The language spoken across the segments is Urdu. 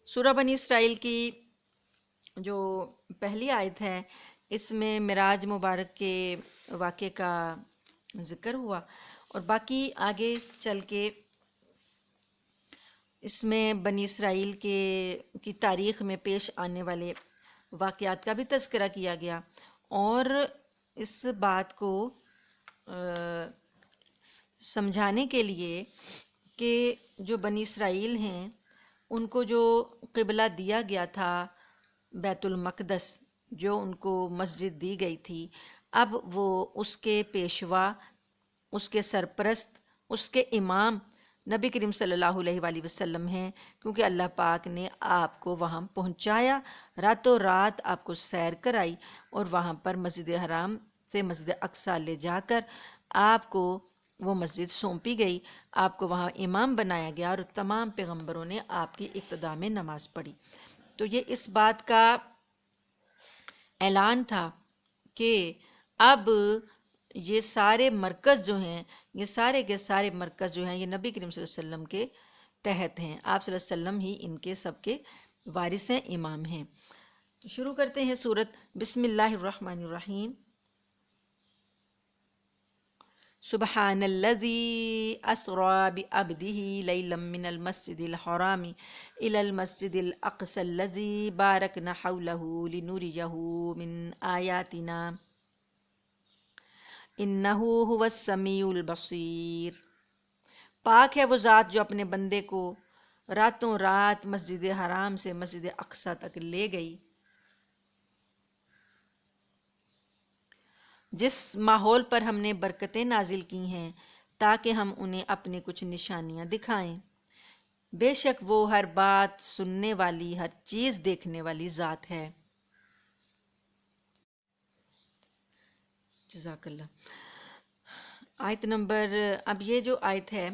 سورہ بنی اسرائیل کی جو پہلی آیت ہے اس میں معراج مبارک کے واقعے کا ذکر ہوا، اور باقی آگے چل کے اس میں بنی اسرائیل کی تاریخ میں پیش آنے والے واقعات کا بھی تذکرہ کیا گیا، اور اس بات کو سمجھانے کے لیے کہ جو بنی اسرائیل ہیں ان کو جو قبلہ دیا گیا تھا بیت المقدس، جو ان کو مسجد دی گئی تھی، اب وہ اس کے پیشوا، اس کے سرپرست، اس کے امام نبی کریم صلی اللہ علیہ وآلہ وسلم ہیں، کیونکہ اللہ پاک نے آپ کو وہاں پہنچایا، راتوں رات آپ کو سیر کرائی، اور وہاں پر مسجد حرام سے مسجد اقصیٰ لے جا کر آپ کو وہ مسجد سونپی گئی، آپ کو وہاں امام بنایا گیا، اور تمام پیغمبروں نے آپ کی اقتداء میں نماز پڑھی۔ تو یہ اس بات کا اعلان تھا کہ اب یہ سارے مرکز جو ہیں، یہ سارے کے سارے مرکز جو ہیں، یہ نبی کریم صلی اللہ علیہ وسلم کے تحت ہیں، آپ صلی اللہ علیہ وسلم ہی ان کے سب کے وارث ہیں، امام ہیں۔ تو شروع کرتے ہیں سورت۔ بسم اللہ الرحمن الرحیم۔ سبحان الذی اسری بعبدہ لیلا من المسجد الحرام الی المسجد الاقصی الذی بارکنا حولہ لنریہ من آیاتنا انہ هو السمیع البصیر۔ پاک ہے وہ ذات جو اپنے بندے کو راتوں رات مسجد حرام سے مسجد اقصیٰ تک لے گئی، جس ماحول پر ہم نے برکتیں نازل کی ہیں تاکہ ہم انہیں اپنی کچھ نشانیاں دکھائیں۔ بے شک وہ ہر بات سننے والی، ہر چیز دیکھنے والی ذات ہے۔ جزاک اللہ۔ آیت نمبر، اب یہ جو آیت ہے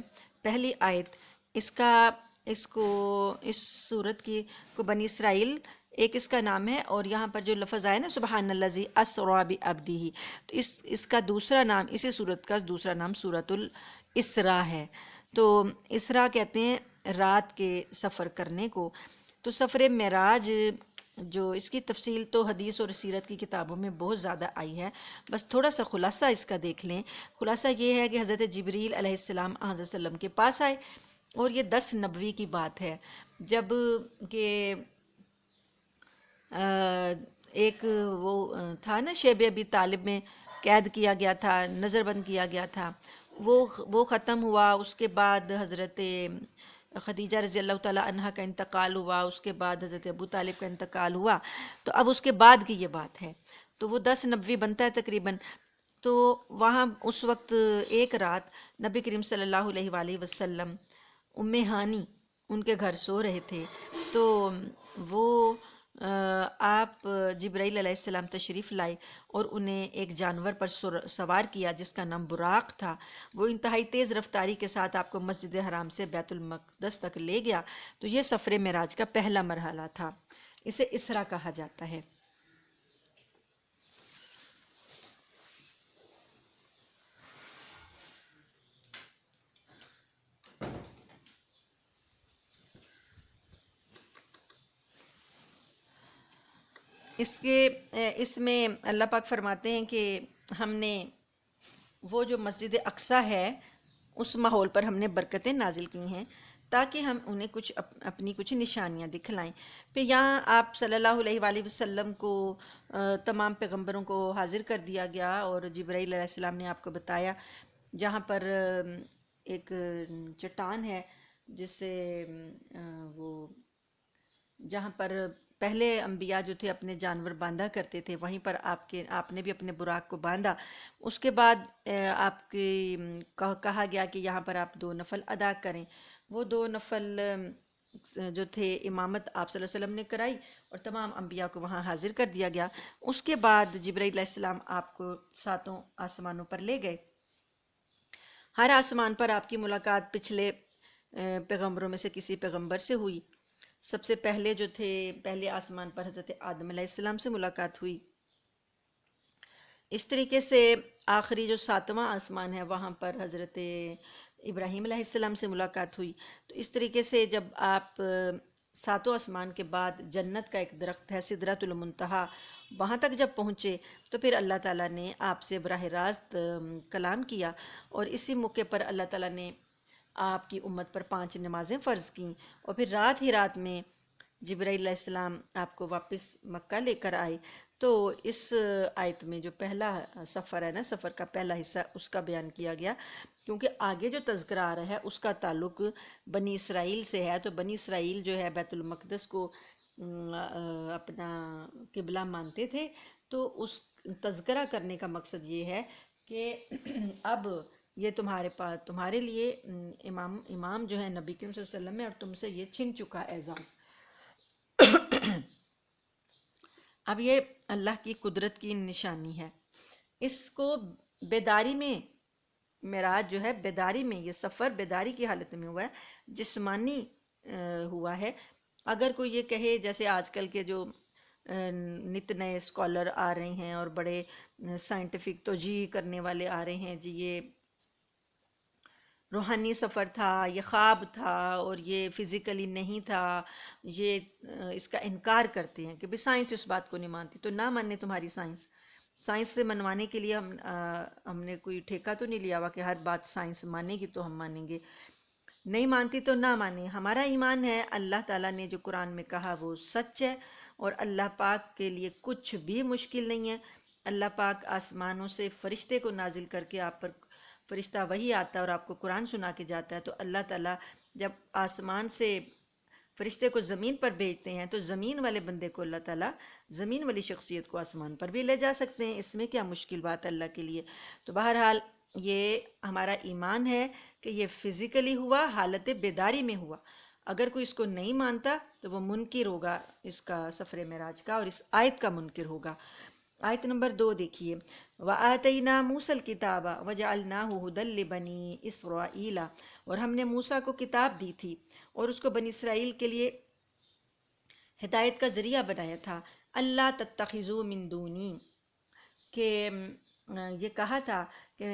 پہلی آیت، اس سورت کی کو بنی اسرائیل ایک اس کا نام ہے، اور یہاں پر جو لفظ آیا نا سبحان الذی اسری بعبدہ، تو اس کا دوسرا نام، اسی سورت کا دوسرا نام سورۃ الاسراء ہے۔ تو اسراء کہتے ہیں رات کے سفر کرنے کو۔ تو سفر معراج جو اس کی تفصیل تو حدیث اور سیرت کی کتابوں میں بہت زیادہ آئی ہے، بس تھوڑا سا خلاصہ اس کا دیکھ لیں۔ خلاصہ یہ ہے کہ حضرت جبریل علیہ السلام حضرت وسلم کے پاس آئے، اور یہ 10 نبوی کی بات ہے، جب کہ ایک وہ تھا نا شیب ابی طالب میں قید کیا گیا تھا، نظر بند کیا گیا تھا، وہ ختم ہوا۔ اس کے بعد حضرت خدیجہ رضی اللہ تعالیٰ عنہ کا انتقال ہوا، اس کے بعد حضرت ابو طالب کا انتقال ہوا، تو اب اس کے بعد کی یہ بات ہے، تو وہ 10 نبوی بنتا ہے تقریباً۔ تو وہاں اس وقت ایک رات نبی کریم صلی اللہ علیہ وآلہ وسلم ام ہانی ان کے گھر سو رہے تھے، تو وہ آپ جبرائیل علیہ السلام تشریف لائے اور انہیں ایک جانور پر سوار کیا جس کا نام براق تھا۔ وہ انتہائی تیز رفتاری کے ساتھ آپ کو مسجد حرام سے بیت المقدس تک لے گیا۔ تو یہ سفر معراج کا پہلا مرحلہ تھا، اسے اسراء کہا جاتا ہے۔ اس میں اللہ پاک فرماتے ہیں کہ ہم نے وہ جو مسجد اقصیٰ ہے اس ماحول پر ہم نے برکتیں نازل کی ہیں تاکہ ہم انہیں اپنی کچھ نشانیاں دکھلائیں۔ پھر یہاں آپ صلی اللہ علیہ وآلہ وسلم کو تمام پیغمبروں کو حاضر کر دیا گیا، اور جبرائیل علیہ السلام نے آپ کو بتایا جہاں پر ایک چٹان ہے جس سے وہ جہاں پر پہلے انبیاء جو تھے اپنے جانور باندھا کرتے تھے، وہیں پر آپ نے بھی اپنے براق کو باندھا۔ اس کے بعد آپ کی کہا گیا کہ یہاں پر آپ 2 نفل ادا کریں۔ وہ 2 نفل جو تھے امامت آپ صلی اللہ علیہ وسلم نے کرائی، اور تمام انبیاء کو وہاں حاضر کر دیا گیا۔ اس کے بعد جبرائیل علیہ السلام آپ کو 7 آسمانوں پر لے گئے۔ ہر آسمان پر آپ کی ملاقات پچھلے پیغمبروں میں سے کسی پیغمبر سے ہوئی۔ سب سے پہلے جو تھے پہلے آسمان پر حضرت آدم علیہ السلام سے ملاقات ہوئی۔ اس طریقے سے آخری جو 7واں آسمان ہے وہاں پر حضرت ابراہیم علیہ السلام سے ملاقات ہوئی۔ تو اس طریقے سے جب آپ ساتوں آسمان کے بعد جنت کا ایک درخت ہے سدرۃ المنتہا، وہاں تک جب پہنچے تو پھر اللہ تعالیٰ نے آپ سے براہ راست کلام کیا، اور اسی موقع پر اللہ تعالیٰ نے آپ کی امت پر 5 نمازیں فرض کیں، اور پھر رات ہی رات میں جبرائیل علیہ السلام آپ کو واپس مکہ لے کر آئے۔ تو اس آیت میں جو پہلا سفر ہے نا، سفر کا پہلا حصہ اس کا بیان کیا گیا، کیونکہ آگے جو تذکرہ آ رہا ہے اس کا تعلق بنی اسرائیل سے ہے۔ تو بنی اسرائیل جو ہے بیت المقدس کو اپنا قبلہ مانتے تھے، تو اس تذکرہ کرنے کا مقصد یہ ہے کہ اب یہ تمہارے پاس، تمہارے لیے امام جو ہے نبی کریم صلی اللہ علیہ وسلم ہے، اور تم سے یہ چھن چکا اعزاز۔ اب یہ اللہ کی قدرت کی نشانی ہے۔ اس کو بیداری میں، معراج جو ہے بیداری میں، یہ سفر بیداری کی حالت میں ہوا ہے، جسمانی ہوا ہے۔ اگر کوئی یہ کہے، جیسے آج کل کے جو نت نئے اسکالر آ رہے ہیں اور بڑے سائنٹیفک توجیہ کرنے والے آ رہے ہیں، جی یہ روحانی سفر تھا، یہ خواب تھا، اور یہ فزیکلی نہیں تھا، یہ اس کا انکار کرتے ہیں کہ بھی سائنس اس بات کو نہیں مانتی، تو نہ ماننے تمہاری سائنس۔ سائنس سے منوانے کے لیے ہم نے کوئی ٹھیکہ تو نہیں لیا ہوا کہ ہر بات سائنس مانے گی تو ہم مانیں گے، نہیں مانتی تو نہ مانے۔ ہمارا ایمان ہے اللہ تعالیٰ نے جو قرآن میں کہا وہ سچ ہے، اور اللہ پاک کے لیے کچھ بھی مشکل نہیں ہے۔ اللہ پاک آسمانوں سے فرشتے کو نازل کر کے آپ پر فرشتہ وہی آتا ہے اور آپ کو قرآن سنا کے جاتا ہے، تو اللہ تعالیٰ جب آسمان سے فرشتے کو زمین پر بھیجتے ہیں تو زمین والے بندے کو اللہ تعالیٰ زمین والی شخصیت کو آسمان پر بھی لے جا سکتے ہیں، اس میں کیا مشکل بات ہے اللہ کے لیے۔ تو بہرحال یہ ہمارا ایمان ہے کہ یہ فزیکلی ہوا، حالت بیداری میں ہوا۔ اگر کوئی اس کو نہیں مانتا تو وہ منکر ہوگا اس کا سفر معراج کا، اور اس آیت کا منکر ہوگا۔ آیت نمبر 2 دیکھیے، وَآتَيْنَا مُوسَى الْكِتَابَ وَجَعَلْنَاهُ هُدًى لِبَنِي إِسْرَائِيلَ، اور ہم نے موسیٰ کو کتاب دی تھی اور اس کو بنی اسرائیل کے لیے ہدایت کا ذریعہ بنایا تھا۔ اللہ تتخذوا من دونی، کہ یہ کہا تھا کہ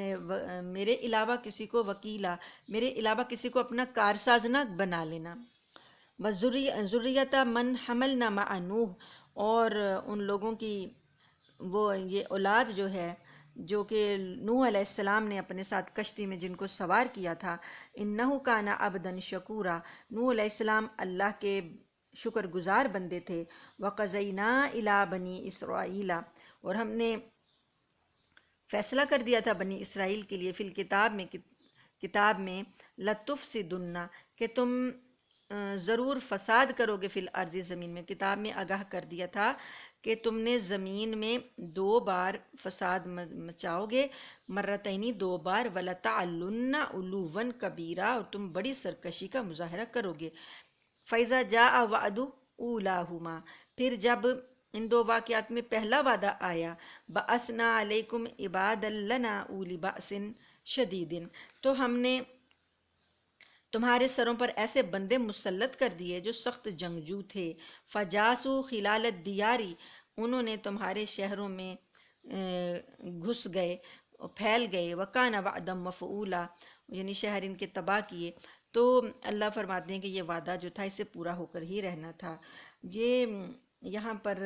میرے علاوہ کسی کو وکیلا، میرے علاوہ کسی کو اپنا کارساز نہ بنا لینا۔ ذریۃ من حملنا مع نوح، اور ان لوگوں کی وہ یہ اولاد جو ہے جو کہ نوح علیہ السلام نے اپنے ساتھ کشتی میں جن کو سوار کیا تھا، انہ کان عبدا شکورا، نوح علیہ السلام اللہ کے شکر گزار بندے تھے۔ وقضینا الی بنی اسرائیل، اور ہم نے فیصلہ کر دیا تھا بنی اسرائیل کے لیے، فی الکتاب کتاب میں لتفسدن، کہ تم ضرور فساد کرو گے، فی الارض زمین میں، کتاب میں آگاہ کر دیا تھا کہ تم نے زمین میں 2 بار فساد مچاؤ گے، مرتینی 2 بار، ولتعلن علوا کبیرا، اور تم بڑی سرکشی کا مظاہرہ کرو گے۔ فیضا جاء وعد اولاہما، پھر جب ان 2 واقعات میں پہلا وعدہ آیا، بعثنا علیکم عبادا لنا اولی بأس شدید، تو ہم نے تمہارے سروں پر ایسے بندے مسلط کر دیے جو سخت جنگجو تھے۔ فجاسو خلال الدیاری، انہوں نے تمہارے شہروں میں گھس گئے، پھیل گئے۔ وکان وعدا مفعولا، یعنی شہر ان کے تباہ کیے۔ تو اللہ فرماتے ہیں کہ یہ وعدہ جو تھا اسے پورا ہو کر ہی رہنا تھا۔ یہ یہاں پر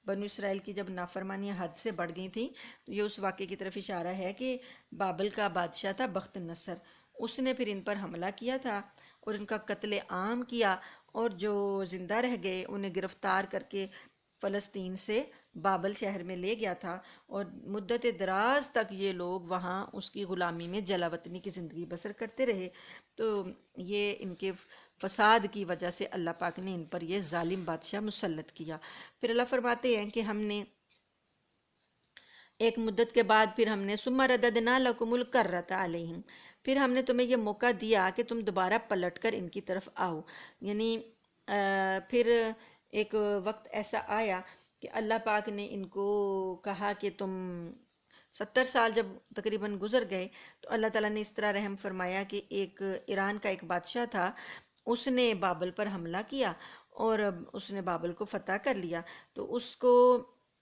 بنو اسرائیل کی جب نافرمانیاں حد سے بڑھ گئی تھیں تو یہ اس واقعے کی طرف اشارہ ہے کہ بابل کا بادشاہ تھا بخت نصر، اس نے پھر ان پر حملہ کیا تھا اور ان کا قتل عام کیا، اور جو زندہ رہ گئے انہیں گرفتار کر کے فلسطین سے بابل شہر میں لے گیا تھا، اور مدت دراز تک یہ لوگ وہاں اس کی غلامی میں جلا وطنی کی زندگی بسر کرتے رہے۔ تو یہ ان کے فساد کی وجہ سے اللہ پاک نے ان پر یہ ظالم بادشاہ مسلط کیا۔ پھر اللہ فرماتے ہیں کہ ہم نے ایک مدت کے بعد پھر ہم نے ثم رددنا لکم الکرۃ علیہم، پھر ہم نے تمہیں یہ موقع دیا کہ تم دوبارہ پلٹ کر ان کی طرف آؤ، یعنی پھر ایک وقت ایسا آیا کہ اللہ پاک نے ان کو کہا کہ تم 70 سال جب تقریباً گزر گئے تو اللہ تعالیٰ نے اس طرح رحم فرمایا کہ ایک ایران کا ایک بادشاہ تھا، اس نے بابل پر حملہ کیا اور اس نے بابل کو فتح کر لیا، تو اس کو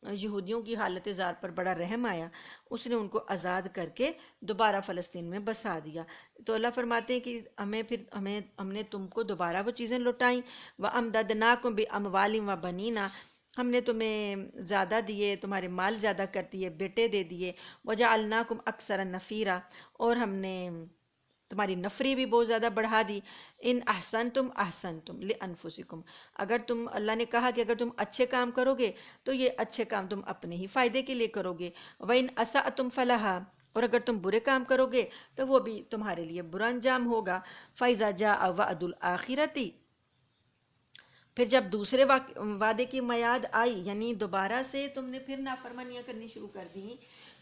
یہودیوں کی حالت زار پر بڑا رحم آیا، اس نے ان کو آزاد کر کے دوبارہ فلسطین میں بسا دیا۔ تو اللہ فرماتے ہیں کہ ہم نے تم کو دوبارہ وہ چیزیں لوٹائیں، وَأَمْدَدْنَاكُمْ بِأَمْوَالٍ وَبَنِينَ، ہم نے تمہیں زیادہ دیے، تمہارے مال زیادہ کر دیے، بیٹے دے دیے، وَجَعَلْنَاكُمْ أَكْثَرَ نَفِيرًا، اور ہم نے تمہاری نفری بھی بہت زیادہ بڑھا دی۔ ان احسنتم احسنتم لانفسکم، اگر تم، اللہ نے کہا کہ اگر تم اچھے کام کرو گے تو یہ اچھے کام تم اپنے ہی فائدے کے لیے کرو گے، وَإِنْ أَسَأْتُمْ فَلَهَا، اور اگر تم برے کام کرو گے تو وہ بھی تمہارے لیے برا انجام ہوگا۔ فَإِذَا جَاءَ وَعْدُ الْآخِرَةِ، پھر جب دوسرے وعدے کی میعاد آئی، یعنی دوبارہ سے تم نے پھر نافرمانیاں کرنی شروع کر دی،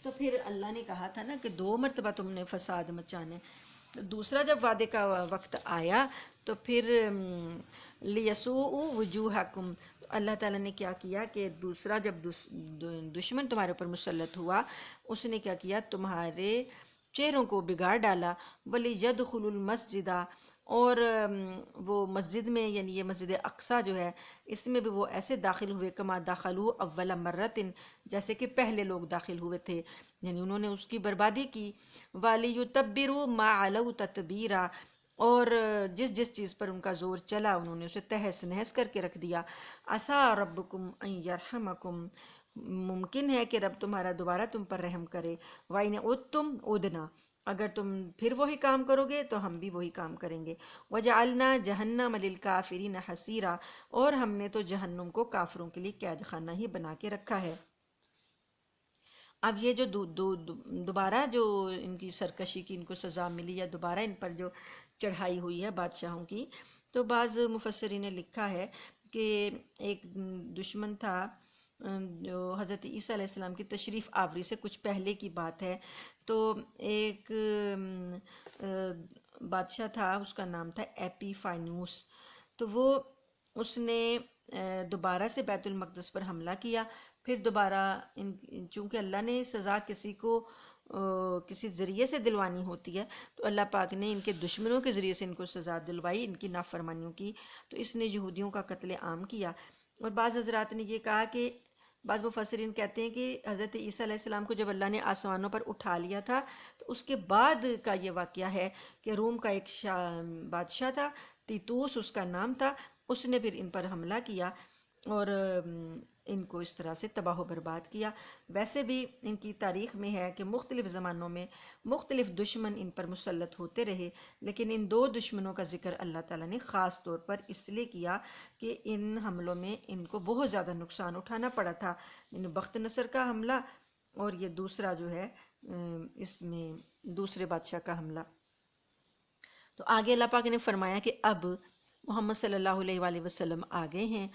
تو پھر اللہ نے کہا تھا نا کہ 2 مرتبہ تم نے فساد مچانے، دوسرا جب وعدے کا وقت آیا تو پھر لیسوء وجوہکم، اللہ تعالیٰ نے کیا کیا کہ دوسرا جب دشمن تمہارے اوپر مسلط ہوا، اس نے کیا کیا، تمہارے چہروں کو بگاڑ ڈالا، وَلِيَدْخُلُوا الْمَسْجِدَ، اور وہ مسجد میں، یعنی یہ مسجد اقصیٰ جو ہے، اس میں بھی وہ ایسے داخل ہوئے کما دخلوا اول مرۃ، جیسے کہ پہلے لوگ داخل ہوئے تھے، یعنی انہوں نے اس کی بربادی کی۔ وَلِيُتَبِّرُوا مَا عَلَوْا تَتْبِيرًا، اور جس چیز پر ان کا زور چلا انہوں نے اسے تہس نہس کر کے رکھ دیا۔ عَسَىٰ رَبُّكُمْ أَن يَرْحَمَكُمْ، ممکن ہے کہ رب تمہارا دوبارہ تم پر رحم کرے۔ وَإِنْ عُدْتُمْ عُدْنَا، اگر تم پھر وہی کام کرو گے تو ہم بھی وہی کام کریں گے۔ وَجَعَلْنَا جَهَنَّمَ لِلْكَافِرِينَ حَصِيرًا، اور ہم نے تو جہنم کو کافروں کے لیے قید خانہ ہی بنا کے رکھا ہے۔ اب یہ جو دوبارہ جو ان کی سرکشی کی ان کو سزا ملی، یا دوبارہ ان پر جو چڑھائی ہوئی ہے بادشاہوں کی، تو بعض مفسرین نے لکھا ہے کہ ایک دشمن تھا، جو حضرت عیسیٰ علیہ السلام کی تشریف آوری سے کچھ پہلے کی بات ہے، تو ایک بادشاہ تھا، اس کا نام تھا ایپی فائنوس، تو وہ اس نے دوبارہ سے بیت المقدس پر حملہ کیا۔ پھر دوبارہ چونکہ اللہ نے سزا کسی کو کسی ذریعے سے دلوانی ہوتی ہے، تو اللہ پاک نے ان کے دشمنوں کے ذریعے سے ان کو سزا دلوائی، ان کی نافرمانیوں کی، تو اس نے یہودیوں کا قتل عام کیا۔ اور بعض حضرات نے یہ کہا کہ بعض مفسرین کہتے ہیں کہ حضرت عیسیٰ علیہ السلام کو جب اللہ نے آسمانوں پر اٹھا لیا تھا تو اس کے بعد کا یہ واقعہ ہے کہ روم کا ایک بادشاہ تھا، تیتوس اس کا نام تھا، اس نے پھر ان پر حملہ کیا اور ان کو اس طرح سے تباہ و برباد کیا۔ ویسے بھی ان کی تاریخ میں ہے کہ مختلف زمانوں میں مختلف دشمن ان پر مسلط ہوتے رہے، لیکن ان 2 دشمنوں کا ذکر اللہ تعالیٰ نے خاص طور پر اس لیے کیا کہ ان حملوں میں ان کو بہت زیادہ نقصان اٹھانا پڑا تھا، یعنی بخت نصر کا حملہ اور یہ دوسرا جو ہے اس میں دوسرے بادشاہ کا حملہ۔ تو آگے اللہ پاک نے فرمایا کہ اب محمد صلی اللہ علیہ وآلہ وسلم آ گئے ہیں،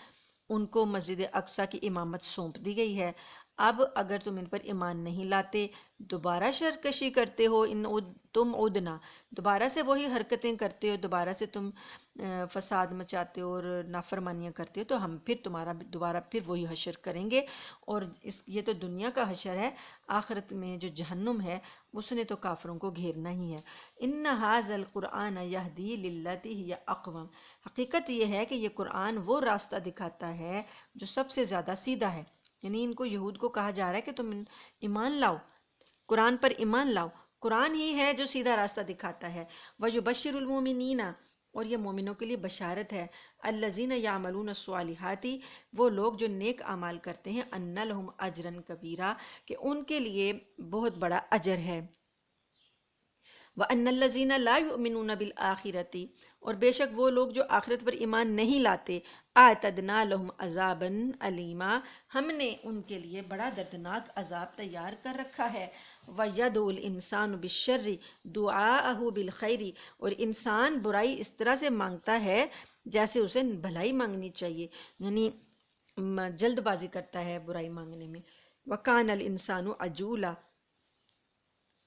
ان کو مسجد اقصیٰ کی امامت سونپ دی گئی ہے۔ اب اگر تم ان پر ایمان نہیں لاتے، دوبارہ سرکشی کرتے ہو، تم عدنا، دوبارہ سے وہی حرکتیں کرتے ہو، دوبارہ سے تم فساد مچاتے ہو اور نافرمانیاں کرتے ہو، تو ہم پھر تمہارا دوبارہ پھر وہی حشر کریں گے۔ اور یہ تو دنیا کا حشر ہے، آخرت میں جو جہنم ہے اس نے تو کافروں کو گھیرنا ہی ہے۔ ان ھذا القرآن یہدی للتی ہی اقوم، حقیقت یہ ہے کہ یہ قرآن وہ راستہ دکھاتا ہے جو سب سے زیادہ سیدھا ہے، یعنی ان کو یہود کو کہا جا رہا ہے کہ تم ایمان لاؤ، قرآن پر ایمان لاؤ، قرآن ہی ہے جو سیدھا راستہ دکھاتا ہے۔ وَيُبَشِّرُ الْمُؤْمِنِينَ، اور یہ مومنوں کے لیے بشارت ہے، الَّذِينَ يَعْمَلُونَ الصَّالِحَاتِ، وہ لوگ جو نیک اعمال کرتے ہیں، أَنَّ لَهُمْ أَجْرًا كَبِيرًا، کہ ان کے لیے بہت بڑا اجر ہے۔ وَأَنَّ الَّذِينَ لَا يُؤْمِنُونَ بِالْآخِرَةِ، اور بے شک وہ لوگ جو آخرت پر ایمان نہیں لاتے، أَعْتَدْنَا لَهُمْ عَذَابًا أَلِيمًا، ہم نے ان کے لیے بڑا دردناک عذاب تیار کر رکھا ہے۔ وَيَدْعُو الْإِنسَانُ بِالشَّرِّ دُعَاءَهُ بِالْخَيْرِ، اور انسان برائی اس طرح سے مانگتا ہے جیسے اسے بھلائی مانگنی چاہیے، یعنی جلد بازی کرتا ہے برائی مانگنے میں۔ وَكَانَ الْإِنسَانُ عَجُولًا،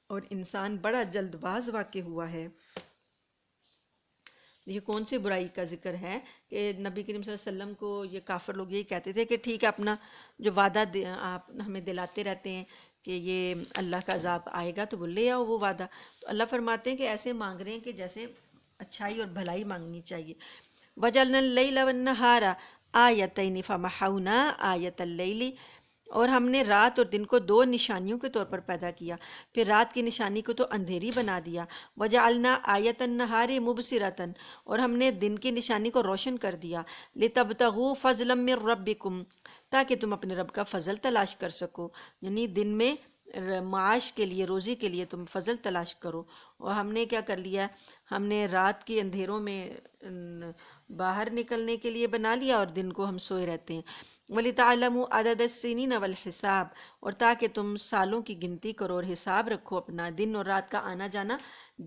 اور انسان بڑا جلد باز واقع ہوا ہے۔ یہ کون سی برائی کا ذکر ہے کہ نبی کریم صلی اللہ علیہ وسلم کو یہ کافر لوگ یہی کہتے تھے کہ ٹھیک ہے، اپنا جو وعدہ آپ ہمیں دلاتے رہتے ہیں کہ یہ اللہ کا عذاب آئے گا تو وہ لے آؤ وہ وعدہ، تو اللہ فرماتے ہیں کہ ایسے مانگ رہے ہیں کہ جیسے اچھائی اور بھلائی مانگنی چاہیے۔ وَجَعَلْنَا اللَّيْلَ وَالنَّهَارَ آیَتَيْنِ فَمَحَوْنَا آیَةَ اللَّيْلِ، اور ہم نے رات اور دن کو دو نشانیوں کے طور پر پیدا کیا، پھر رات کی نشانی کو تو اندھیری بنا دیا، وجعلنا آیت النہار مبصرۃ، اور ہم نے دن کی نشانی کو روشن کر دیا، لتبتغوا فضلا من ربکم، تاکہ تم اپنے رب کا فضل تلاش کر سکو، یعنی دن میں معاش کے لیے، روزی کے لیے تم فضل تلاش کرو۔ اور ہم نے کیا کر لیا، ہم نے رات کے اندھیروں میں باہر نکلنے کے لیے بنا لیا اور دن کو ہم سوئے رہتے ہیں۔ وَلِتَعْلَمُوا عَدَدَ السِّنِينَ وَالْحِسَابَ، اور تاکہ تم سالوں کی گنتی کرو اور حساب رکھو اپنا، دن اور رات کا آنا جانا،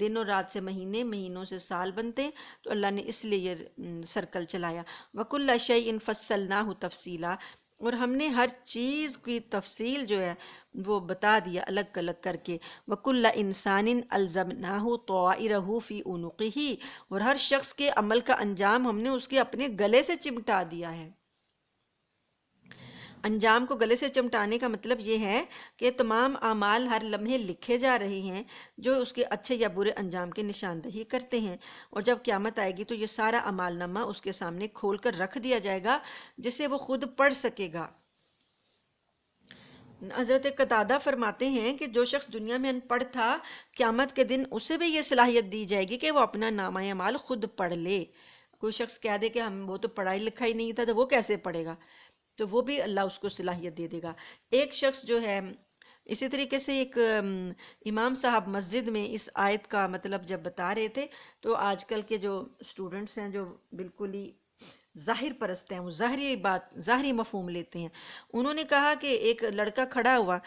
دن اور رات سے مہینے، مہینوں سے سال بنتے ہیں، تو اللہ نے اس لیے یہ سرکل چلایا۔ وَكُلَّ شَيْءٍ فَصَّلْنَاهُ تَفْصِيلًا، اور ہم نے ہر چیز کی تفصیل جو ہے وہ بتا دیا الگ الگ کر کے۔ وَكُلَّ إِنسَانٍ أَلْزَمْنَاهُ طَائِرَهُ فِي عُنُقِهِ، اور ہر شخص کے عمل کا انجام ہم نے اس کے اپنے گلے سے چمٹا دیا ہے۔ انجام کو گلے سے چمٹانے کا مطلب یہ ہے کہ تمام اعمال ہر لمحے لکھے جا رہے ہیں جو اس کے اچھے یا برے انجام کی نشاندہی کرتے ہیں، اور جب قیامت آئے گی تو یہ سارا اعمال نامہ اس کے سامنے کھول کر رکھ دیا جائے گا جسے وہ خود پڑھ سکے گا۔ حضرت قتادہ فرماتے ہیں کہ جو شخص دنیا میں ان پڑھ تھا، قیامت کے دن اسے بھی یہ صلاحیت دی جائے گی کہ وہ اپنا نامہ اعمال خود پڑھ لے۔ کوئی شخص کہہ دے کہ وہ تو پڑھائی لکھائی نہیں تھا تو وہ کیسے پڑھے گا، تو وہ بھی اللہ اس کو صلاحیت دے دے گا۔ ایک شخص جو ہے، اسی طریقے سے ایک امام صاحب مسجد میں اس آیت کا مطلب جب بتا رہے تھے، تو آج کل کے جو اسٹوڈنٹس ہیں جو بالکل ہی ظاہر پرست ہیں، وہ ظاہری بات، ظاہری مفہوم لیتے ہیں، انہوں نے کہا کہ ایک لڑکا کھڑا ہوا،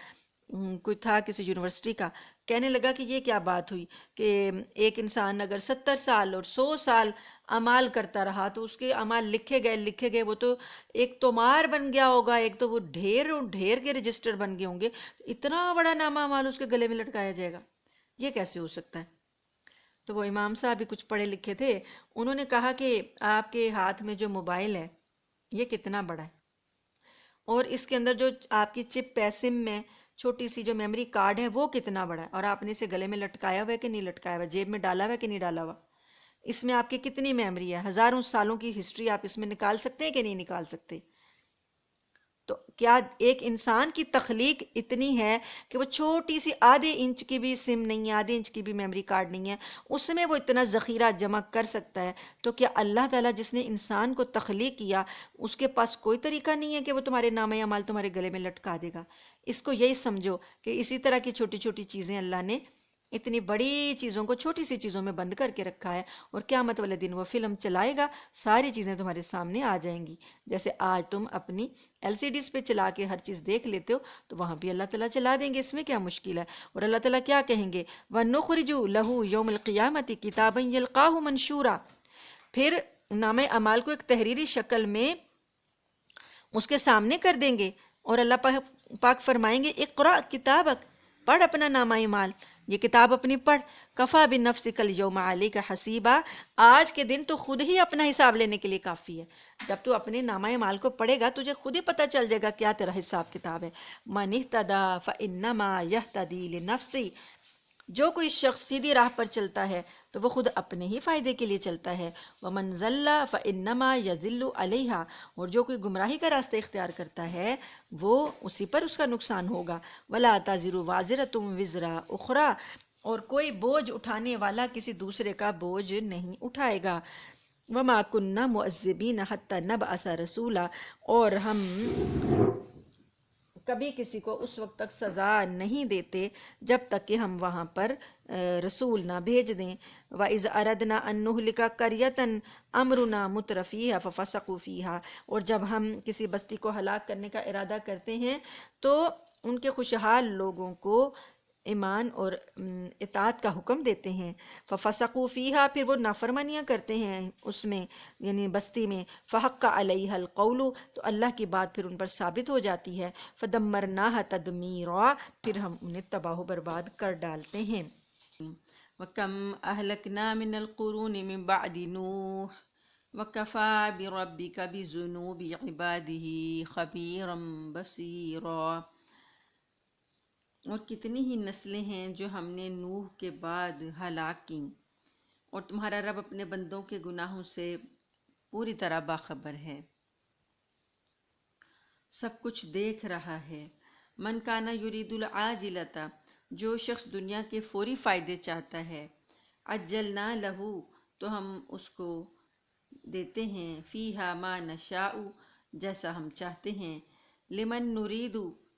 کوئی تھا کسی یونیورسٹی کا، کہنے لگا کہ یہ کیا بات ہوئی کہ ایک انسان اگر 70 سال اور 100 سال اعمال کرتا رہا تو اس کے اعمال لکھے گئے، وہ تو ایک تومار بن گیا ہوگا، ایک تو وہ ڈھیر کے رجسٹر بن گئے ہوں گے، اتنا بڑا نامہ اعمال اس کے گلے میں لٹکایا جائے گا، یہ کیسے ہو سکتا ہے؟ تو وہ امام صاحب بھی کچھ پڑھے لکھے تھے، انہوں نے کہا کہ آپ کے ہاتھ میں جو موبائل ہے یہ کتنا بڑا ہے، اور اس کے اندر جو آپ کی چپ ہے، سم میں چھوٹی سی جو میموری کارڈ ہے وہ کتنا بڑا ہے، اور آپ نے اسے گلے میں لٹکایا ہوا ہے کہ نہیں لٹکایا ہوا، جیب میں ڈالا ہوا ہے کہ نہیں ڈالا ہوا، اس میں آپ کی کتنی میموری ہے، ہزاروں سالوں کی ہسٹری آپ اس میں نکال سکتے ہیں کہ نہیں نکال سکتے؟ تو کیا ایک انسان کی تخلیق اتنی ہے کہ وہ چھوٹی سی آدھے انچ کی بھی سم نہیں ہے، آدھے انچ کی بھی میموری کارڈ نہیں ہے، اس میں وہ اتنا ذخیرہ جمع کر سکتا ہے، تو کیا اللہ تعالیٰ جس نے انسان کو تخلیق کیا اس کے پاس کوئی طریقہ نہیں ہے کہ وہ تمہارے نامہ اعمال تمہارے گلے میں لٹکا دے گا؟ اس کو یہی سمجھو کہ اسی طرح کی چھوٹی چھوٹی چیزیں اللہ نے اتنی بڑی چیزوں کو چھوٹی سی چیزوں میں بند کر کے رکھا ہے، اور قیامت والے دن وہ فلم چلائے گا، ساری چیزیں تمہارے سامنے آ جائیں گی۔ جیسے آج تم اپنی LCDs پہ چلا کے ہر چیز دیکھ لیتے ہو، تو وہاں بھی اللہ تعالیٰ چلا دیں گے، اس میں کیا مشکل ہے؟ اور اللہ تعالیٰ کیا کہیں گے؟ وَنُخْرِجُ لَهُ يَوْمَ الْقِيَامَةِ كِتَابًا يَلْقَاهُ مَنْشُورًا، پھر نامہ اعمال کو ایک تحریری شکل میں اس کے سامنے کر دیں گے، اور اللہ پاک فرمائیں گے اقرأ کتابک، پڑھ اپنا نامہ اعمال، یہ کتاب اپنی پڑھ، کفا بنفسک الیوم علیک حسیبا، آج کے دن تو خود ہی اپنا حساب لینے کے لیے کافی ہے۔ جب تو اپنے نامہ اعمال کو پڑھے گا تجھے خود ہی پتہ چل جائے گا کیا تیرا حساب کتاب ہے۔ من اہتدی فانما یہتدی لنفسہ، جو کوئی شخص سیدھی راہ پر چلتا ہے تو وہ خود اپنے ہی فائدے کے لیے چلتا ہے، وَمَنْ ضَلَّ فَإِنَّمَا يَضِلُّ عَلَيْهَا، اور جو کوئی گمراہی کا راستہ اختیار کرتا ہے وہ اسی پر اس کا نقصان ہوگا۔ وَلَا تَزِرُ وَازِرَةٌ وِزْرَ أُخْرَى، اور کوئی بوجھ اٹھانے والا کسی دوسرے کا بوجھ نہیں اٹھائے گا۔ وَمَا كُنَّا مُعَذِّبِينَ حَتَّى نَبْعَثَ رَسُولًا، اور ہم کبھی کسی کو اس وقت تک سزا نہیں دیتے جب تک کہ ہم وہاں پر رسول نہ بھیج دیں۔ وَإِذْ أَرَدْنَا أَن نُهْلِكَ قَرْيَةً أَمْرُنَا مُتْرَ فِيهَا فَفَسَقُوا فِيهَا، اور جب ہم کسی بستی کو ہلاک کرنے کا ارادہ کرتے ہیں تو ان کے خوشحال لوگوں کو ایمان اور اطاعت کا حکم دیتے ہیں۔ فَفَسَقُوا فِيهَا، پھر وہ نافرمانیاں کرتے ہیں اس میں، یعنی بستی میں۔ فَحَقَّ عَلَيْهَا الْقَوْلُ، تو اللہ کی بات پھر ان پر ثابت ہو جاتی ہے۔ فَدَمَّرْنَاهَا تَدْمِيرًا، پھر ہم انہیں تباہ و برباد کر ڈالتے ہیں۔ وَكَمْ أَهْلَكْنَا مِنَ الْقُرُونِ مِنْ بَعْدِ نُوحٍ وَكَفَى بِرَبِّكَ بِذُنُوبِ عِبَادِهِ خَبِيرًا بَصِيرًا، اور کتنی ہی نسلیں ہیں جو ہم نے نوح کے بعد ہلاک کیں، اور تمہارا رب اپنے بندوں کے گناہوں سے پوری طرح باخبر ہے۔ سب کچھ دیکھ رہا ہے۔ من کانا یرید العاجلتا، جو شخص دنیا کے فوری فائدے چاہتا ہے، عجلنا لہو، تو ہم اس کو دیتے ہیں، فیہا ما نشاء، جیسا ہم چاہتے ہیں، لمن نرید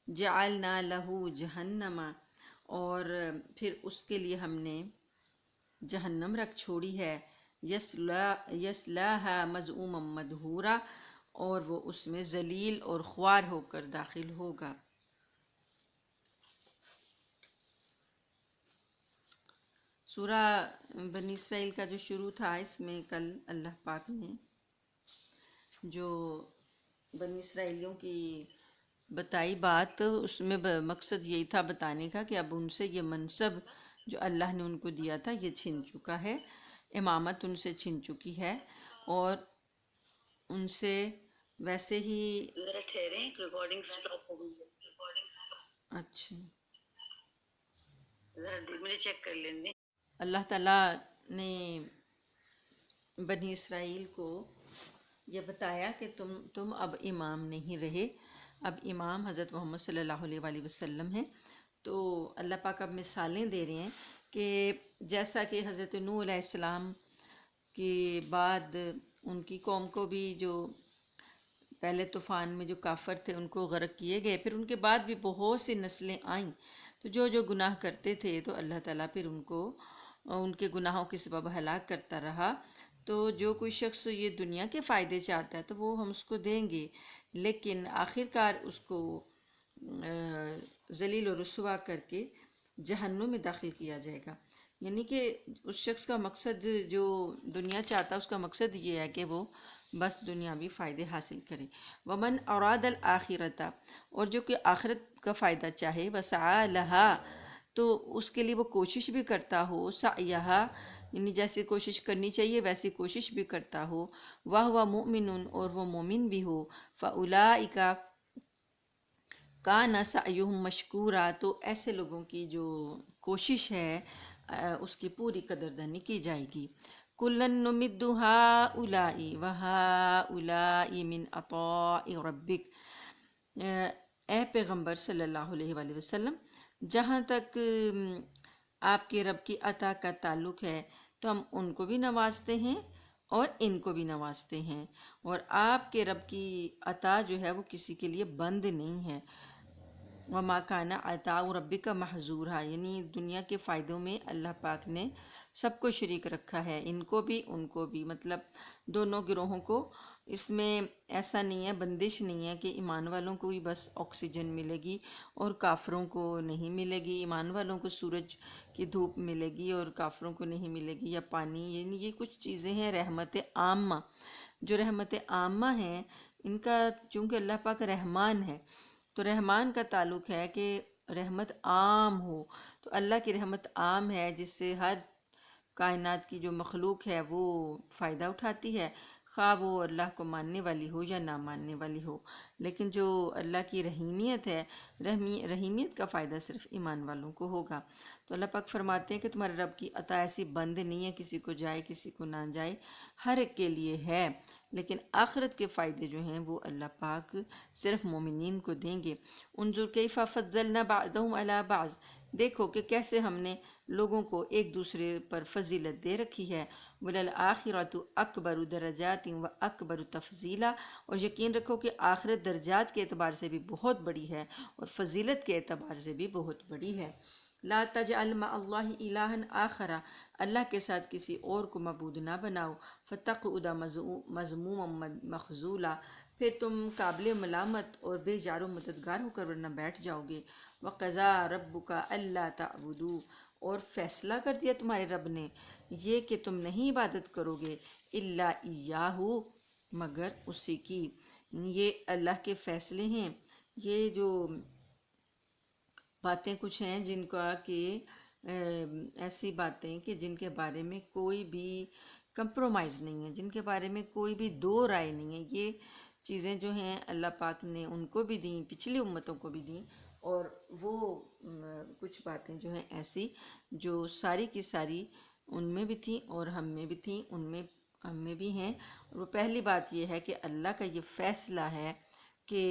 جعلنا لہو جہنم، اور پھر اس کے لیے ہم نے جہنم رکھ چھوڑی ہے، یصلاھا مذءوما مدحورا، اور وہ اس میں ذلیل اور خوار ہو کر داخل ہوگا۔ سورہ بنی اسرائیل کا جو شروع تھا، اس میں کل اللہ پاک نے جو بنی اسرائیلیوں کی بتائی بات، اس میں مقصد یہی تھا بتانے کا کہ اب ان سے یہ منصب جو اللہ نے ان کو دیا تھا یہ چھن چکا ہے، امامت ان سے چھن چکی ہے، اور ان سے ویسے ہی ذرا ٹھہریں، ریکارڈنگ سٹاپ ہو گئی ہے۔ اچھا، ذرا مجھے چیک کر لیں۔ اللہ تعالیٰ نے بنی اسرائیل کو یہ بتایا کہ تم اب امام نہیں رہے، اب امام حضرت محمد صلی اللہ علیہ وآلہ وسلم ہیں۔ تو اللہ پاک اب مثالیں دے رہے ہیں کہ جیسا کہ حضرت نوح علیہ السلام کے بعد ان کی قوم کو بھی جو پہلے طوفان میں جو کافر تھے ان کو غرق کیے گئے، پھر ان کے بعد بھی بہت سی نسلیں آئیں، تو جو جو گناہ کرتے تھے تو اللہ تعالیٰ پھر ان کو ان کے گناہوں کے سبب ہلاک کرتا رہا۔ تو جو کوئی شخص یہ دنیا کے فائدے چاہتا ہے تو وہ ہم اس کو دیں گے، لیکن آخر کار اس کو ذلیل و رسوا کر کے جہنم میں داخل کیا جائے گا۔ یعنی کہ اس شخص کا مقصد جو دنیا چاہتا ہے، اس کا مقصد یہ ہے کہ وہ بس دنیاوی فائدے حاصل کرے۔ ومن اراد الآخرۃ، اور جو کہ آخرت کا فائدہ چاہے، وسعی لہا، تو اس کے لیے وہ کوشش بھی کرتا ہو، سعیہا، یعنی جیسے کوشش کرنی چاہیے ویسی کوشش بھی کرتا ہو، وہو مؤمن، اور وہ مومن بھی ہو، فاولئک کان سعیہم مشکورا، تو ایسے لوگوں کی جو کوشش ہے اس کی پوری قدردانی کی جائے گی۔ کلن نمد ہؤلاء وہؤلاء من عطاء ربک، اے پیغمبر صلی اللہ علیہ وآلہ وسلم، جہاں تک آپ کے رب کی عطا کا تعلق ہے تو ہم ان کو بھی نوازتے ہیں اور ان کو بھی نوازتے ہیں، اور آپ کے رب کی عطا جو ہے وہ کسی کے لیے بند نہیں ہے۔ وما کان عطاء ربک محظورا، یعنی دنیا کے فائدوں میں اللہ پاک نے سب کو شریک رکھا ہے، ان کو بھی ان کو بھی، مطلب دونوں گروہوں کو۔ اس میں ایسا نہیں ہے، بندش نہیں ہے کہ ایمان والوں کو ہی بس آکسیجن ملے گی اور کافروں کو نہیں ملے گی، ایمان والوں کو سورج کی دھوپ ملے گی اور کافروں کو نہیں ملے گی، یا پانی، یعنی یہ کچھ چیزیں ہیں رحمت عامہ۔ جو رحمت عامہ ہیں ان کا، چونکہ اللہ پاک رحمان ہے تو رحمان کا تعلق ہے کہ رحمت عام ہو، تو اللہ کی رحمت عام ہے جس سے ہر کائنات کی جو مخلوق ہے وہ فائدہ اٹھاتی ہے، خواہ وہ اللہ کو ماننے والی ہو یا نہ ماننے والی ہو۔ لیکن جو اللہ کی رحیمیت ہے، رحیمیت کا فائدہ صرف ایمان والوں کو ہوگا۔ تو اللہ پاک فرماتے ہیں کہ تمہارے رب کی عطا ایسی بند نہیں ہے کسی کو جائے کسی کو نہ جائے، ہر ایک کے لیے ہے، لیکن آخرت کے فائدے جو ہیں وہ اللہ پاک صرف مومنین کو دیں گے۔ انظر کیف فضلنا بعضهم علی بعض، دیکھو کہ کیسے ہم نے لوگوں کو ایک دوسرے پر فضیلت دے رکھی ہے۔ وَلَلْآخِرَةُ أَكْبَرُ دَرَجَاتٍ وَأَكْبَرُ تَفْضِيلًا، اور یقین رکھو کہ آخرت درجات کے اعتبار سے بھی بہت بڑی ہے اور فضیلت کے اعتبار سے بھی بہت بڑی ہے۔ لا تجعل مع اللہ الہا آخر، اللہ کے ساتھ کسی اور کو معبود نہ بناؤ، فتقعد مذموما مخذولا، پھر تم قابل ملامت اور بے جار و مددگار ہو کر ورنہ بیٹھ جاؤ گے۔ وَقَضَىٰ رَبُّكَ أَلَّا تَعْبُدُوا، اور فیصلہ کر دیا تمہارے رب نے یہ کہ تم نہیں عبادت کرو گے، الا ایاہ، مگر اسی کی۔ یہ اللہ کے فیصلے ہیں، یہ جو باتیں کچھ ہیں جن کا کہ ایسی باتیں کہ جن کے بارے میں کوئی بھی کمپرومائز نہیں ہے، جن کے بارے میں کوئی بھی دو رائے نہیں ہے، یہ چیزیں جو ہیں اللہ پاک نے ان کو بھی دیں، پچھلی امتوں کو بھی دیں، اور وہ کچھ باتیں جو ہیں ایسی جو ساری کی ساری ان میں بھی تھیں اور ہم میں بھی تھیں، ان میں ہم میں بھی ہیں۔ اور وہ پہلی بات یہ ہے کہ اللہ کا یہ فیصلہ ہے کہ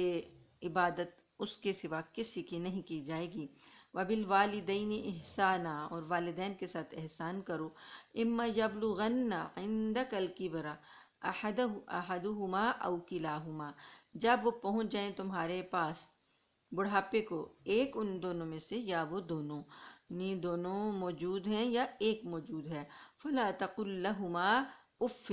عبادت اس کے سوا کسی کی نہیں کی جائے گی۔ وبالوالدین احسانا، اور والدین کے ساتھ احسان کرو۔ اما یبلغن عندک الکبر احدہما او کلاہما، جب وہ پہنچ جائیں تمہارے پاس بڑھاپے کو، ایک ان دونوں میں سے یا وہ دونوں، یعنی دونوں موجود ہیں یا ایک موجود ہے، فلا تقل لہما اف،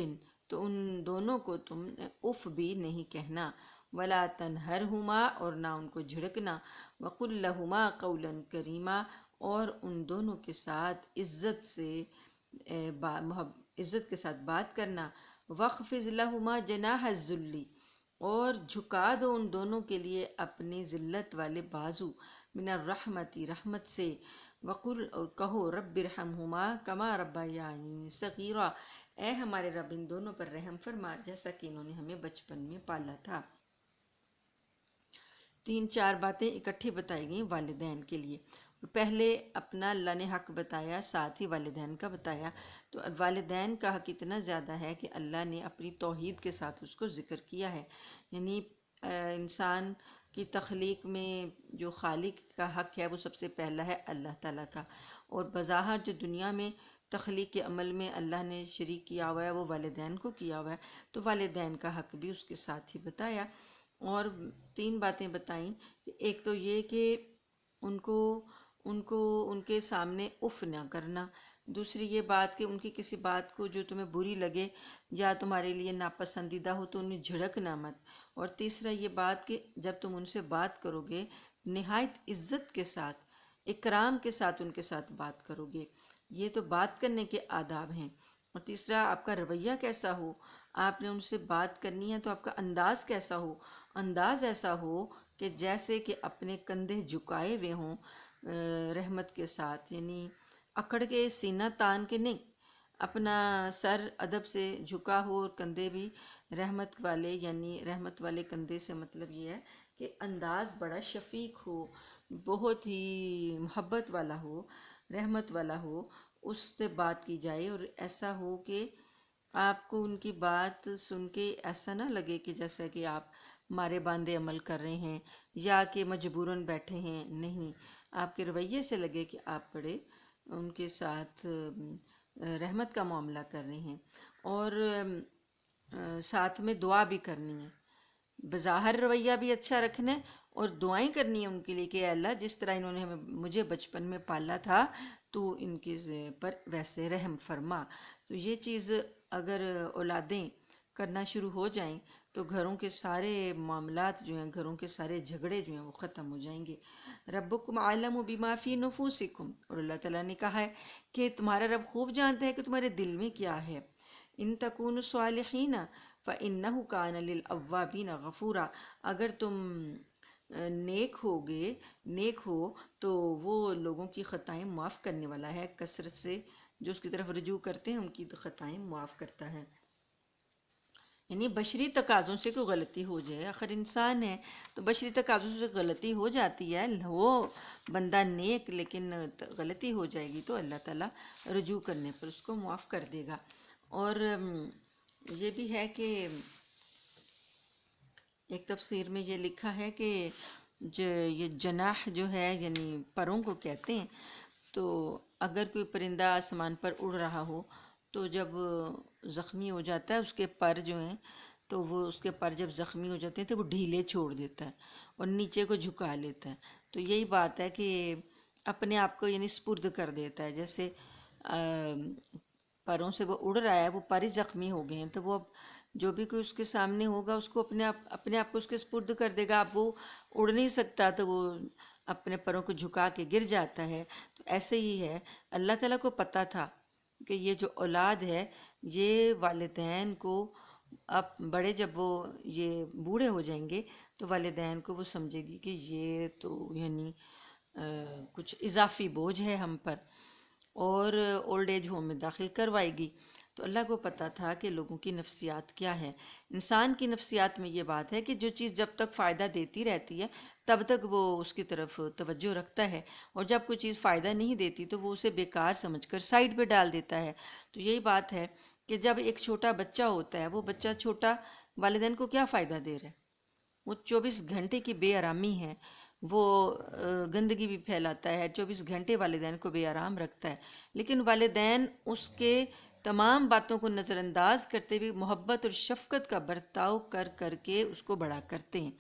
تو ان دونوں کو تم نے اف بھی نہیں کہنا، ولا تنہرہما، اور نہ ان کو جھڑکنا، وقل لہما قولا کریما، اور ان دونوں کے ساتھ عزت کے ساتھ بات کرنا، وخفض لہما جناح الذل، اور جھکا دو ان دونوں کے لیے اپنی ذلت والے بازو، من الرحمتی، رحمت سے، وقل، اور کہو، رب ارحمہما کما ربیانی صغیرا، اے ہمارے رب ان دونوں پر رحم فرما جیسا کہ انہوں نے ہمیں بچپن میں پالا تھا۔ 3-4 باتیں اکٹھی بتائی گئیں والدین کے لیے۔ پہلے اپنا اللہ نے حق بتایا، ساتھ ہی والدین کا بتایا۔ تو والدین کا حق اتنا زیادہ ہے کہ اللہ نے اپنی توحید کے ساتھ اس کو ذکر کیا ہے، یعنی انسان کی تخلیق میں جو خالق کا حق ہے وہ سب سے پہلا ہے اللہ تعالیٰ کا، اور بظاہر جو دنیا میں تخلیق کے عمل میں اللہ نے شریک کیا ہوا ہے وہ والدین کو کیا ہوا ہے، تو والدین کا حق بھی اس کے ساتھ ہی بتایا۔ اور 3 باتیں بتائیں، ایک تو یہ کہ ان کو ان کے سامنے اف نہ کرنا، دوسری یہ بات کہ ان کی کسی بات کو جو تمہیں بری لگے یا تمہارے لیے ناپسندیدہ ہو تو انہیں جھڑکنا مت، اور تیسرا یہ بات کہ جب تم ان سے بات کرو گے نہایت عزت کے ساتھ، اکرام کے ساتھ ان کے ساتھ بات کرو گے، یہ تو بات کرنے کے آداب ہیں۔ اور تیسرا آپ کا رویہ کیسا ہو، آپ نے ان سے بات کرنی ہے تو آپ کا انداز کیسا ہو، انداز ایسا ہو کہ جیسے کہ اپنے کندھے جھکائے ہوئے ہوں رحمت کے ساتھ، یعنی اکڑ کے سینہ تان کے نہیں، اپنا سر ادب سے جھکا ہو اور کندھے بھی رحمت والے، یعنی رحمت والے کندھے سے مطلب یہ ہے کہ انداز بڑا شفیق ہو، بہت ہی محبت والا ہو، رحمت والا ہو، اس سے بات کی جائے، اور ایسا ہو کہ آپ کو ان کی بات سن کے ایسا نہ لگے کہ جیسا کہ آپ مارے باندھے عمل کر رہے ہیں یا کہ مجبوراً بیٹھے ہیں، نہیں، آپ کے رویے سے لگے کہ آپ بڑے ان کے ساتھ رحمت کا معاملہ کر رہے ہیں، اور ساتھ میں دعا بھی کرنی ہے، بظاہر رویہ بھی اچھا رکھنا ہے اور دعائیں کرنی ہیں ان کے لیے کہ اے اللہ جس طرح انہوں نے مجھے بچپن میں پالا تھا تو ان کے پر ویسے رحم فرما۔ تو یہ چیز اگر اولادیں کرنا شروع ہو جائیں تو گھروں کے سارے معاملات جو ہیں، گھروں کے سارے جھگڑے جو ہیں وہ ختم ہو جائیں گے۔ ربکم اعلم بما فی نفوسکم، اور اللہ تعالیٰ نے کہا ہے کہ تمہارا رب خوب جانتا ہے کہ تمہارے دل میں کیا ہے۔ ان تکونوا صالحین فإنہ کان للأوابین غفورا، اگر تم نیک ہو تو وہ لوگوں کی خطائیں معاف کرنے والا ہے، کثرت سے جو اس کی طرف رجوع کرتے ہیں ان کی خطائیں معاف کرتا ہے۔ یعنی بشری تقاضوں سے کوئی غلطی ہو جائے، آخر انسان ہے تو بشری تقاضوں سے غلطی ہو جاتی ہے، وہ بندہ نیک لیکن غلطی ہو جائے گی تو اللہ تعالیٰ رجوع کرنے پر اس کو معاف کر دے گا۔ اور یہ بھی ہے کہ ایک تفسیر میں یہ لکھا ہے کہ یہ جناح جو ہے یعنی پروں کو کہتے ہیں، تو اگر کوئی پرندہ آسمان پر اڑ رہا ہو تو جب زخمی ہو جاتا ہے اس کے پر جو ہیں، تو وہ اس کے پر جب زخمی ہو جاتے ہیں تو وہ ڈھیلے چھوڑ دیتا ہے اور نیچے کو جھکا لیتا ہے، تو یہی بات ہے کہ اپنے آپ کو یعنی سپرد کر دیتا ہے، جیسے پروں سے وہ اڑ رہا ہے، وہ پر ہی زخمی ہو گئے ہیں تو وہ اب جو بھی کوئی اس کے سامنے ہوگا اس کو اپنے آپ کو اس کے سپرد کر دے گا، اب وہ اڑ نہیں سکتا تو وہ اپنے پروں کو جھکا کے گر جاتا ہے۔ تو ایسے ہی ہے، اللہ تعالیٰ کو پتہ تھا کہ یہ جو اولاد ہے یہ والدین کو اب بڑے جب وہ یہ بوڑھے ہو جائیں گے تو والدین کو وہ سمجھے گی کہ یہ تو یعنی کچھ اضافی بوجھ ہے ہم پر، اور اولڈ ایج ہوم میں داخل کروائے گی۔ تو اللہ کو پتہ تھا کہ لوگوں کی نفسیات کیا ہے۔ انسان کی نفسیات میں یہ بات ہے کہ جو چیز جب تک فائدہ دیتی رہتی ہے تب تک وہ اس کی طرف توجہ رکھتا ہے، اور جب کوئی چیز فائدہ نہیں دیتی تو وہ اسے بیکار سمجھ کر سائڈ پہ ڈال دیتا ہے۔ تو یہی بات ہے کہ جب ایک چھوٹا بچہ ہوتا ہے، وہ بچہ چھوٹا والدین کو کیا فائدہ دے رہا ہے؟ وہ 24 گھنٹے کی بے آرامی ہے، وہ گندگی بھی پھیلاتا ہے، 24 گھنٹے والدین کو بے آرام رکھتا ہے، لیکن والدین اس کے تمام باتوں کو نظر انداز کرتے ہوئے محبت اور شفقت کا برتاؤ کر کر کے اس کو بڑا کرتے ہیں،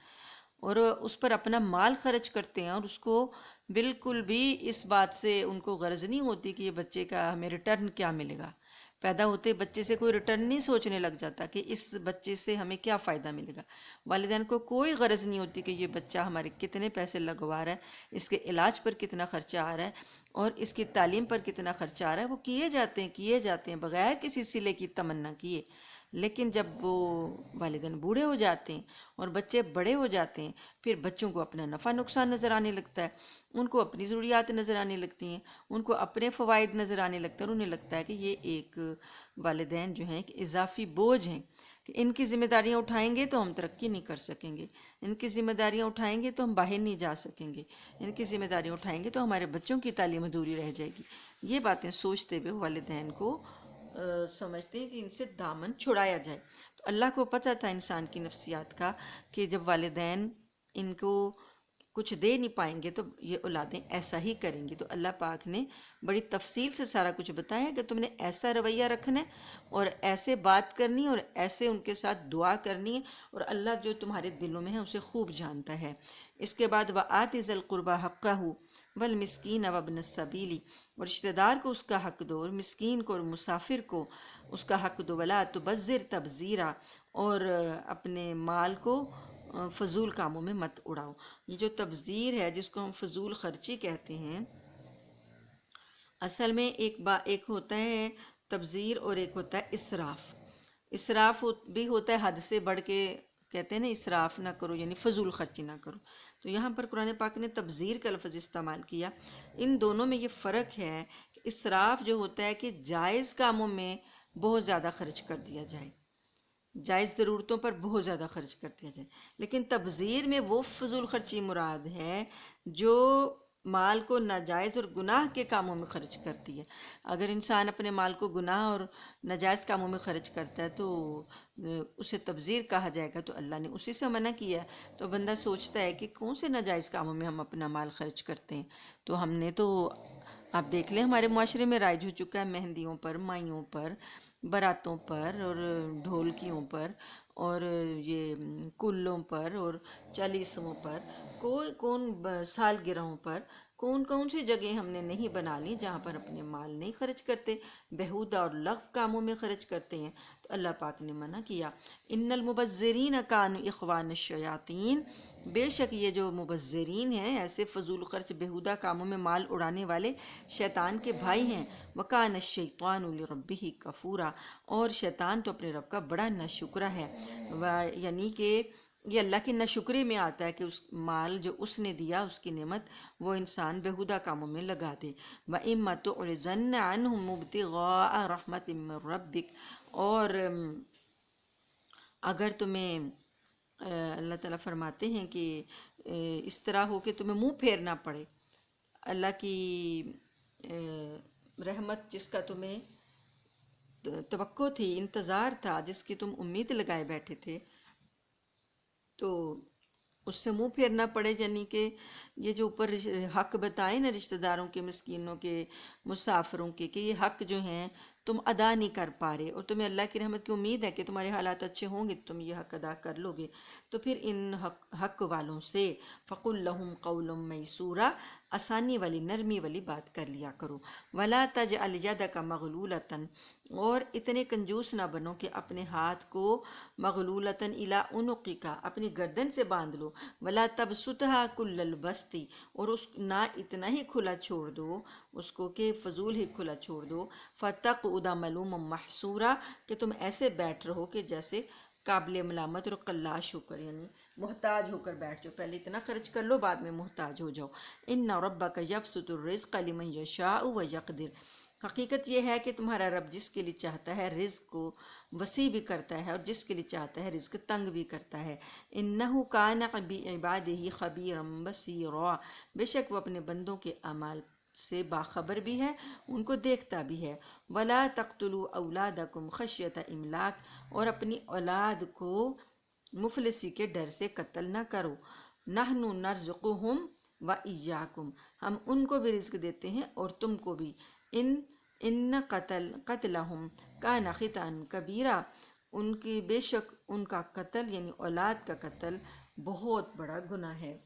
اور اس پر اپنا مال خرچ کرتے ہیں، اور اس کو بالکل بھی اس بات سے ان کو غرض نہیں ہوتی کہ یہ بچے کا ہمیں ریٹرن کیا ملے گا۔ پیدا ہوتے بچے سے کوئی ریٹرن نہیں سوچنے لگ جاتا کہ اس بچے سے ہمیں کیا فائدہ ملے گا۔ والدین کو کوئی غرض نہیں ہوتی کہ یہ بچہ ہمارے کتنے پیسے لگوا رہا ہے، اس کے علاج پر کتنا خرچہ آ رہا ہے، اور اس کی تعلیم پر کتنا خرچہ آ رہا ہے۔ وہ کیے جاتے ہیں بغیر کسی صلے کی تمنا کیے، لیکن جب وہ والدین بوڑھے ہو جاتے ہیں اور بچے بڑے ہو جاتے ہیں، پھر بچوں کو اپنا نفع نقصان نظر آنے لگتا ہے، ان کو اپنی ضروریات نظر آنے لگتی ہیں، ان کو اپنے فوائد نظر آنے لگتے ہیں، اور انہیں لگتا ہے کہ یہ ایک والدین جو ہیں ایک اضافی بوجھ ہیں، کہ ان کی ذمہ داریاں اٹھائیں گے تو ہم ترقی نہیں کر سکیں گے، ان کی ذمہ داریاں اٹھائیں گے تو ہم باہر نہیں جا سکیں گے، ان کی ذمہ داریاں اٹھائیں گے تو ہمارے بچوں کی تعلیم ادھوری رہ جائے گی۔ یہ باتیں سوچتے ہوئے والدین کو سمجھتے ہیں کہ ان سے دامن چھڑایا جائے۔ تو اللہ کو پتہ تھا انسان کی نفسیات کا کہ جب والدین ان کو کچھ دے نہیں پائیں گے تو یہ اولادیں ایسا ہی کریں گی، تو اللہ پاک نے بڑی تفصیل سے سارا کچھ بتایا کہ تم نے ایسا رویہ رکھنا ہے اور ایسے بات کرنی ہے اور ایسے ان کے ساتھ دعا کرنی ہے، اور اللہ جو تمہارے دلوں میں ہے اسے خوب جانتا ہے۔ اس کے بعد وَآتِ ذِی الْقُرْبَىٰ حَقَّهُ وَالْمِسْكِينَ وَابْنَ السَّبِيلِ، اور رشتہ دار کو اس کا حق دو، اور مسکین کو اور مسافر کو اس کا حق دو، وَلَا تُبَذِّرْ تَبْذِيرًا، اور اپنے مال کو فضول کاموں میں مت اڑاؤ۔ یہ جو تبذیر ہے جس کو ہم فضول خرچی کہتے ہیں، اصل میں ایک ہوتا ہے تبذیر اور ایک ہوتا ہے اسراف۔ اسراف بھی ہوتا ہے حد سے بڑھ کے، کہتے ہیں نا اسراف نہ کرو یعنی فضول خرچی نہ کرو، تو یہاں پر قرآن پاک نے تبذیر کا لفظ استعمال کیا۔ ان دونوں میں یہ فرق ہے کہ اسراف جو ہوتا ہے کہ جائز کاموں میں بہت زیادہ خرچ کر دیا جائے، جائز ضرورتوں پر بہت زیادہ خرچ کر دیا جائے، لیکن تبذیر میں وہ فضول خرچی مراد ہے جو مال کو ناجائز اور گناہ کے کاموں میں خرچ کرتی ہے۔ اگر انسان اپنے مال کو گناہ اور ناجائز کاموں میں خرچ کرتا ہے تو اسے تبذیر کہا جائے گا، تو اللہ نے اسی سے منع کیا ہے۔ تو بندہ سوچتا ہے کہ کون سے ناجائز کاموں میں ہم اپنا مال خرچ کرتے ہیں، تو ہم نے تو آپ دیکھ لیں ہمارے معاشرے میں رائج ہو چکا ہے مہندیوں پر، مائیوں پر، باراتوں پر اور ڈھولکیوں پر اور یہ کلوں پر اور چالیسووں پر، کون سالگرہوں پر، کون سی جگہ ہم نے نہیں بنا لی جہاں پر اپنے مال نہیں خرچ کرتے، بیہودہ اور لغو کاموں میں خرچ کرتے ہیں۔ تو اللہ پاک نے منع کیا، ان المبذرین کانوا اخوان الشیاطین، بے شک یہ جو مبذرین ہیں، ایسے فضول خرچ بیہودہ کاموں میں مال اڑانے والے، شیطان کے بھائی ہیں۔ وَكَانَ الشَّيْطَانُ لِرَبِّهِ كَفُورًا، اور شیطان تو اپنے رب کا بڑا ناشکرا ہے، یعنی کہ یہ اللہ کی ناشکری میں آتا ہے کہ اس مال جو اس نے دیا، اس کی نعمت، وہ انسان بیہودہ کاموں میں لگا دے۔ وَإِمَّا تُعْرِضَنَّ عَنْهُمُ ابْتِغَاءَ رَحْمَةٍ مِّن رَّبِّكَ، اور اگر تمہیں اللہ تعالیٰ فرماتے ہیں کہ اس طرح ہو کہ تمہیں منہ پھیرنا پڑے اللہ کی رحمت جس کا تمہیں توقع تھی، انتظار تھا، جس کی تم امید لگائے بیٹھے تھے، تو اس سے منہ پھیرنا پڑے، یعنی کہ یہ جو اوپر حق بتائے نا رشتہ داروں کے، مسکینوں کے، مسافروں کے، کہ یہ حق جو ہیں تم ادا نہیں کر پا رہے، اور تمہیں اللہ کی رحمت کی امید ہے کہ تمہارے حالات اچھے ہوں گے، تم یہ حق ادا کر لو گے، تو پھر ان حق والوں سے فَقُلْ لَهُمْ قَوْلٌ مَيْسُورًا، آسانی والی، نرمی والی بات کر لیا کرو۔ وَلَا تَجْعَلْ يَدَكَ مَغْلُولَةً، اور اتنے کنجوس نہ بنو کہ اپنے ہاتھ کو مغلولتاً الی عنقک، اپنی گردن سے باندھ لو، ولا تبسطها کل البسط، اور اس نہ اتنا ہی کھلا چھوڑ دو اس کو کہ فضول ہی کھلا چھوڑ دو، فتقعد ملوما محسورا، کہ تم ایسے بیٹھ رہو کہ جیسے قابل ملامت اور قلاش ہو کر، یعنی محتاج ہو کر بیٹھ جاؤ، پہلے اتنا خرچ کر لو بعد میں محتاج ہو جاؤ۔ ان ربک یبسط الرزق لمن یشاء ویقدر، حقیقت یہ ہے کہ تمہارا رب جس کے لیے چاہتا ہے رزق کو وسیع بھی کرتا ہے، اور جس کے لیے چاہتا ہے رزق تنگ بھی کرتا ہے۔ انہ کان بعبادہ خبیرا بصیرا، بے شک وہ اپنے بندوں کے اعمال سے باخبر بھی ہے، ان کو دیکھتا بھی ہے۔ ولا تقتلوا اولادکم خشیۃ املاق، اور اپنی اولاد کو مفلسی کے ڈر سے قتل نہ کرو، نحن نرزقہم و ایاکم، ہم ان کو بھی رزق دیتے ہیں اور تم کو بھی، ان قتلہم کان خطأ کبیرہ، ان کی بے شک ان کا قتل یعنی اولاد کا قتل بہت بڑا گناہ ہے۔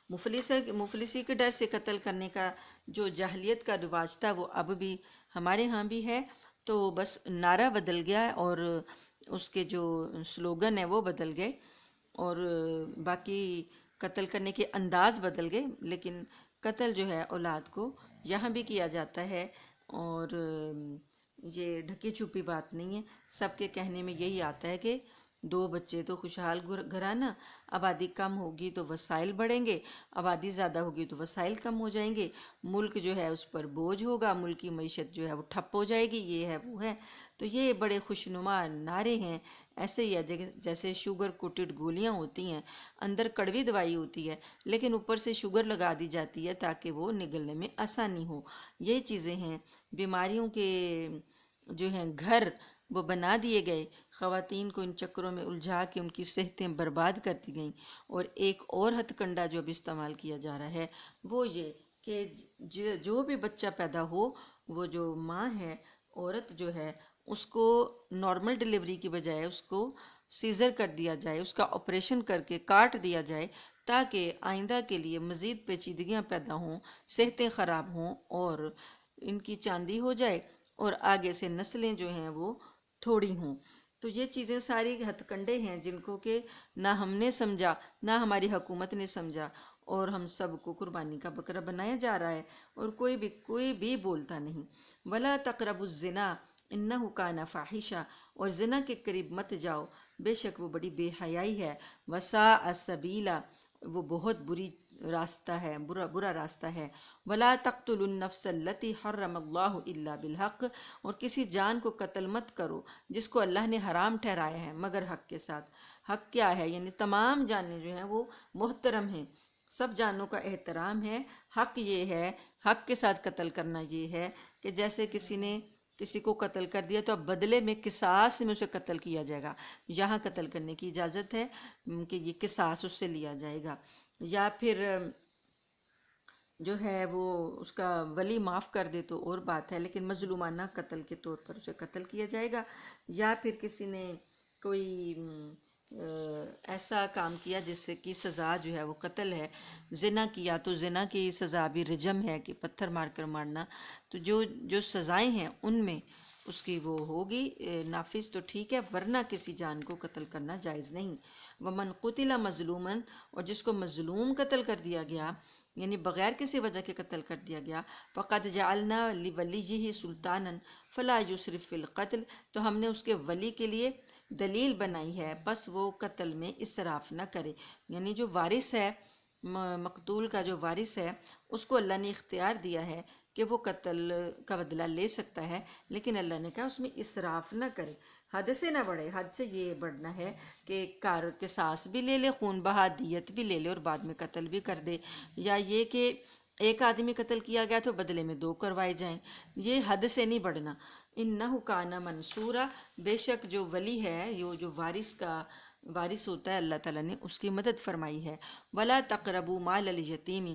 مفلسی کے ڈر سے قتل کرنے کا جو جاہلیت کا رواج تھا وہ اب بھی ہمارے ہاں بھی ہے، تو بس نعرہ بدل گیا اور اس کے جو سلوگن ہے وہ بدل گئے، اور باقی قتل کرنے کے انداز بدل گئے، لیکن قتل جو ہے اولاد کو یہاں بھی کیا جاتا ہے، اور یہ ڈھکی چھپی بات نہیں ہے، سب کے کہنے میں یہی آتا ہے کہ 2 بچے تو خوشحال گھرانہ، آبادی کم ہوگی تو وسائل بڑھیں گے، آبادی زیادہ ہوگی تو وسائل کم ہو جائیں گے، ملک جو ہے اس پر بوجھ ہوگا، ملک کی معیشت جو ہے وہ ٹھپ ہو جائے گی، یہ ہے وہ ہے۔ تو یہ بڑے خوشنما نعرے ہیں، ایسے ہی ہے جیسے شوگر کوٹڈ گولیاں ہوتی ہیں، اندر کڑوی دوائی ہوتی ہے لیکن اوپر سے شوگر لگا دی جاتی ہے تاکہ وہ نگلنے میں آسانی ہو۔ یہ چیزیں ہیں، بیماریوں کے جو ہیں گھر وہ بنا دیے گئے، خواتین کو ان چکروں میں الجھا کے ان کی صحتیں برباد کر دی گئیں، اور ایک اور ہتھ کنڈا جو اب استعمال کیا جا رہا ہے وہ یہ کہ جو بھی بچہ پیدا ہو، وہ جو ماں ہے، عورت جو ہے، اس کو نارمل ڈلیوری کی بجائے اس کو سیزر کر دیا جائے، اس کا آپریشن کر کے کاٹ دیا جائے، تاکہ آئندہ کے لیے مزید پیچیدگیاں پیدا ہوں، صحتیں خراب ہوں اور ان کی چاندی ہو جائے، اور آگے سے نسلیں جو ہیں وہ تھوڑی ہوں۔ تو یہ چیزیں ساری ہتھ کنڈے ہیں جن کو کہ نہ ہم نے سمجھا، نہ ہماری حکومت نے سمجھا، اور ہم سب کو قربانی کا بکرا بنایا جا رہا ہے، اور کوئی بھی بولتا نہیں۔ ولا تقربوا الزنا انہ کان فاحشہ، اور زنا کے قریب مت جاؤ، بے شک وہ بڑی بے حیائی ہے، وساء سبیلا، وہ بہت بری راستہ ہے، برا راستہ ہے۔ ولا تقتلوا النفس التي حرم اللہ الا بالحق، اور کسی جان کو قتل مت کرو جس کو اللہ نے حرام ٹھہرایا ہے مگر حق کے ساتھ۔ حق کیا ہے؟ یعنی تمام جانیں جو ہیں وہ محترم ہیں، سب جانوں کا احترام ہے۔ حق یہ ہے، حق کے ساتھ قتل کرنا یہ ہے کہ جیسے کسی نے کسی کو قتل کر دیا تو اب بدلے میں قصاص میں اسے قتل کیا جائے گا، یہاں قتل کرنے کی اجازت ہے کہ یہ قصاص اس سے لیا جائے گا، یا پھر جو ہے وہ اس کا ولی معاف کر دے تو اور بات ہے، لیکن مظلومانہ قتل کے طور پر اسے قتل کیا جائے گا، یا پھر کسی نے کوئی ایسا کام کیا جس سے کی سزا جو ہے وہ قتل ہے، زنا کیا تو زنا کی سزا بھی رجم ہے کہ پتھر مار کر مارنا، تو جو سزائیں ہیں ان میں اس کی وہ ہوگی نافذ تو ٹھیک ہے، ورنہ کسی جان کو قتل کرنا جائز نہیں۔ ومن قتل مظلوما، اور جس کو مظلوم قتل کر دیا گیا یعنی بغیر کسی وجہ کے قتل کر دیا گیا، فقد جعلنا لولیہ سلطانا فلا یسرف فی القتل، تو ہم نے اس کے ولی کے لیے دلیل بنائی ہے پس وہ قتل میں اسراف نہ کرے، یعنی جو وارث ہے، مقتول کا جو وارث ہے، اس کو اللہ نے اختیار دیا ہے کہ وہ قتل کا بدلہ لے سکتا ہے، لیکن اللہ نے کہا اس میں اسراف نہ کرے، حد سے نہ بڑھے۔ حد سے یہ بڑھنا ہے کہ قصاص بھی لے لے، خون بہا دیت بھی لے لے اور بعد میں قتل بھی کر دے، یا یہ کہ ایک آدمی قتل کیا گیا تو بدلے میں 2 کروائے جائیں، یہ حد سے نہیں بڑھنا۔ انہ کان منصورا، بے شک جو ولی ہے، جو وارث ہوتا ہے، اللہ تعالیٰ نے اس کی مدد فرمائی ہے۔ ولا تقربوا مال الیتیم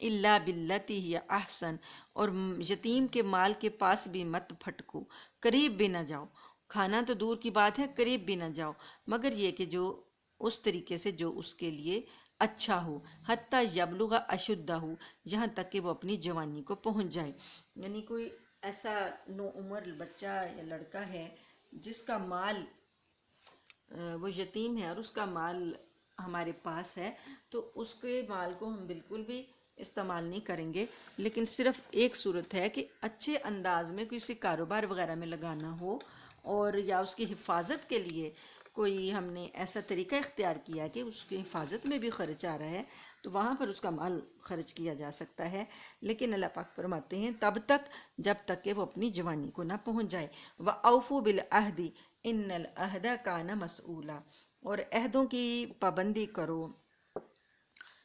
الا باللتی ہی احسن، اور یتیم کے مال کے پاس بھی مت پھٹکو، قریب بھی نہ جاؤ، کھانا تو دور کی بات ہے قریب بھی نہ جاؤ، مگر یہ کہ جو اس طریقے سے جو اس کے لیے اچھا ہو، حتیٰ یبلغ اشدہ ہو، یہاں تک کہ وہ اپنی جوانی کو پہنچ جائے، یعنی کوئی ایسا نو عمر بچہ یا لڑکا ہے جس کا مال وہ یتیم ہے اور اس کا مال ہمارے پاس ہے، تو اس کے مال کو ہم بالکل بھی استعمال نہیں کریں گے، لیکن صرف ایک صورت ہے کہ اچھے انداز میں کسی کاروبار وغیرہ میں لگانا ہو، اور یا اس کی حفاظت کے لیے کوئی ہم نے ایسا طریقہ اختیار کیا کہ اس کی حفاظت میں بھی خرچ آ رہا ہے، تو وہاں پر اس کا مال خرچ کیا جا سکتا ہے، لیکن اللہ پاک فرماتے ہیں تب تک جب تک کہ وہ اپنی جوانی کو نہ پہنچ جائے۔ وَأَوْفُوا بِالْعَهْدِ إِنَّ الْعَهْدَ كَانَ مَسْئُولًا، اور عہدوں کی پابندی کرو،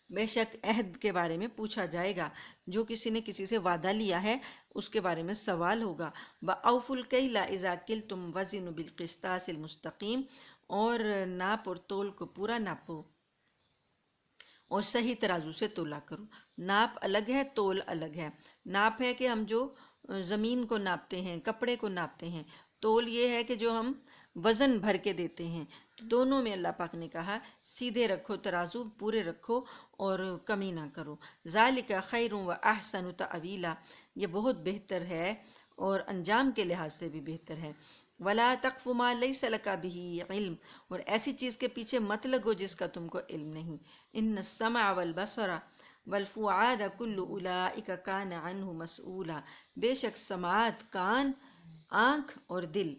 بے شک عہد کے بارے میں پوچھا جائے گا، جو کسی نے کسی سے وعدہ لیا ہے اس کے بارے میں سوال ہوگا۔ وَأَوْفُوا الْكَيْلَ إِذَا كِلْتُمْ وَزِنُوا بِالْقِسْطَاسِ الْمُسْتَقِيمِ، اور ناپ اور تول کو پورا ناپو اور صحیح ترازو سے تولا کرو۔ ناپ الگ ہے، تول الگ ہے۔ ناپ ہے کہ ہم جو زمین کو ناپتے ہیں، کپڑے کو ناپتے ہیں، تول یہ ہے کہ جو ہم وزن بھر کے دیتے ہیں۔ تو دونوں میں اللہ پاک نے کہا سیدھے رکھو، ترازو پورے رکھو اور کمی نہ کرو۔ ذالک خیر و احسن تأویلا، یہ بہت بہتر ہے اور انجام کے لحاظ سے بھی بہتر ہے۔ ولا تقف ما لیس لک بہ علم، اور ایسی چیز کے پیچھے مت لگو جس کا تم کو علم نہیں۔ ان السمع والبصر والفؤاد کل اولئک کان عنہ مسئولا، بے شک سماعت، کان، آنکھ اور دل،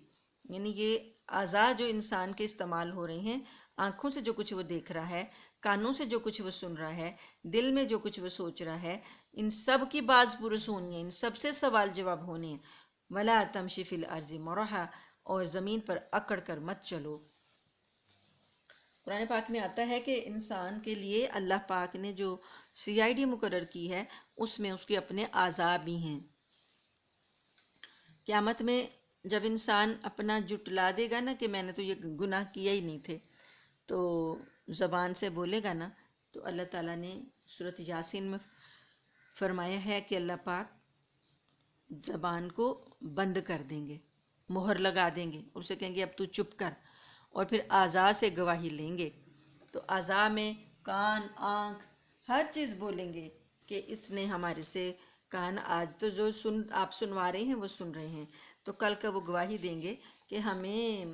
یعنی یہ اعضاء جو انسان کے استعمال ہو رہے ہیں، آنکھوں سے جو کچھ وہ دیکھ رہا ہے، کانوں سے جو کچھ وہ سن رہا ہے، دل میں جو کچھ وہ سوچ رہا ہے، ان سب کی باز پرس ہونی ہے، ان سب سے سوال جواب ہونے ہیں۔ ولا تمشی فی الارض مرحا، اور زمین پر اکڑ کر مت چلو۔ قرآن پاک میں آتا ہے کہ انسان کے لیے اللہ پاک نے جو CID مقرر کی ہے، اس میں اس کے اپنے اعضاء بھی ہیں۔ قیامت میں جب انسان اپنا جٹلا دے گا نا کہ میں نے تو یہ گناہ کیا ہی نہیں تھے، تو زبان سے بولے گا نا، تو اللہ تعالیٰ نے سورۃ یاسین میں فرمایا ہے کہ اللہ پاک زبان کو بند کر دیں گے، مہر لگا دیں گے، اسے کہیں گے اب تو چپ کر، اور پھر اعضاء سے گواہی لیں گے۔ تو اعضاء میں کان، آنکھ، ہر چیز بولیں گے کہ اس نے ہمارے سے کان، آج تو جو آپ سنوا رہے ہیں وہ سن رہے ہیں، تو کل کا وہ گواہی دیں گے کہ ہمیں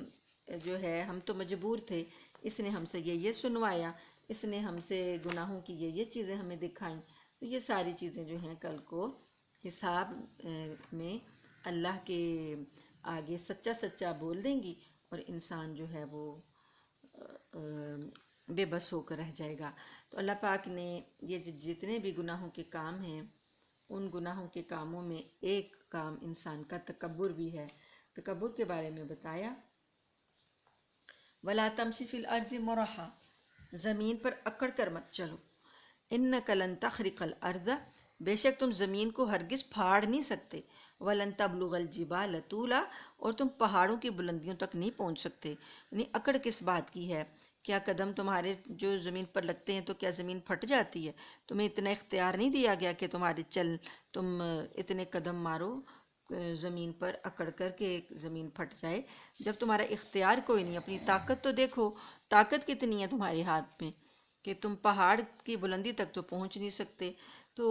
جو ہے ہم تو مجبور تھے، اس نے ہم سے یہ سنوایا، اس نے ہم سے گناہوں کی یہ چیزیں ہمیں دکھائیں۔ تو یہ ساری چیزیں جو ہیں کل کو حساب میں اللہ کے آگے سچا سچا بول دیں گی، اور انسان جو ہے وہ بے بس ہو کر رہ جائے گا۔ تو اللہ پاک نے یہ جتنے بھی گناہوں کے کام ہیں، ان گناہوں کے کاموں میں ایک کام انسان کا تکبر بھی ہے۔ تکبر کے بارے میں بتایا وَلَا تَمْشِ فِي الْأَرْضِ مَرَحًا، زمین پر اکڑ کر مت چلو۔ اِنَّكَ لَن تَخْرِقَ الْأَرْضَ، بے شک تم زمین کو ہرگز پھاڑ نہیں سکتے۔ وَلَن تَبْلُغَ الْجِبَالَ طُولًا، اور تم پہاڑوں کی بلندیوں تک نہیں پہنچ سکتے۔ یعنی اکڑ کس بات کی ہے؟ کیا قدم تمہارے جو زمین پر لگتے ہیں تو کیا زمین پھٹ جاتی ہے؟ تمہیں اتنا اختیار نہیں دیا گیا کہ تم اتنے قدم مارو زمین پر اکڑ کر کے زمین پھٹ جائے؟ جب تمہارا اختیار کوئی نہیں، اپنی طاقت تو دیکھو، طاقت کتنی ہے تمہارے ہاتھ میں کہ تم پہاڑ کی بلندی تک تو پہنچ نہیں سکتے۔ تو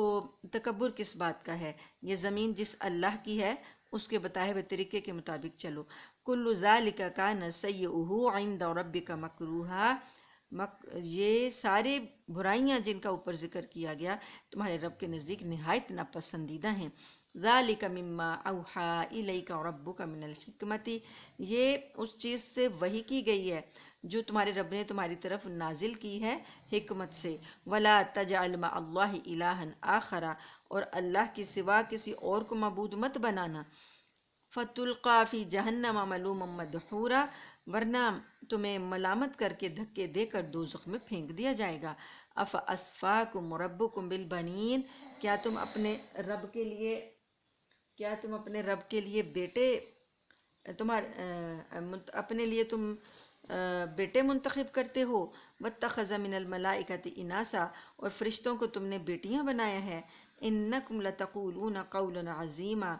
تکبر کس بات کا ہے؟ یہ زمین جس اللہ کی ہے اس کے بتائے ہوئے طریقے کے مطابق چلو۔ کل ذالک کان سیئہ عند ربک مکروہا، یہ ساری برائیاں جن کا اوپر ذکر کیا گیا تمہارے رب کے نزدیک نہایت ناپسندیدہ ہیں۔ ذالک مما اوحی الیک ربک من الحکمت، یہ اس چیز سے وحی کی گئی ہے جو تمہارے رب نے تمہاری طرف نازل کی ہے حکمت سے۔ ولا تجعل مع اللہ الہا آخر، اور اللہ کے سوا کسی اور کو معبود مت بنانا۔ فتلقی فی جہنم ملوما مدحورا، ورنہ تمہیں ملامت کر کے دھکے دے کر دوزخ میں پھینک دیا جائے گا۔ افاسفاکم ربکم بالبنین، کیا تم اپنے رب کے لیے بیٹے اپنے لیے تم بیٹے منتخب کرتے ہو؟ واتخذ من الملائکۃ اناسا، اور فرشتوں کو تم نے بیٹیاں بنایا ہے۔ انکم لتقولون قولا عظیما،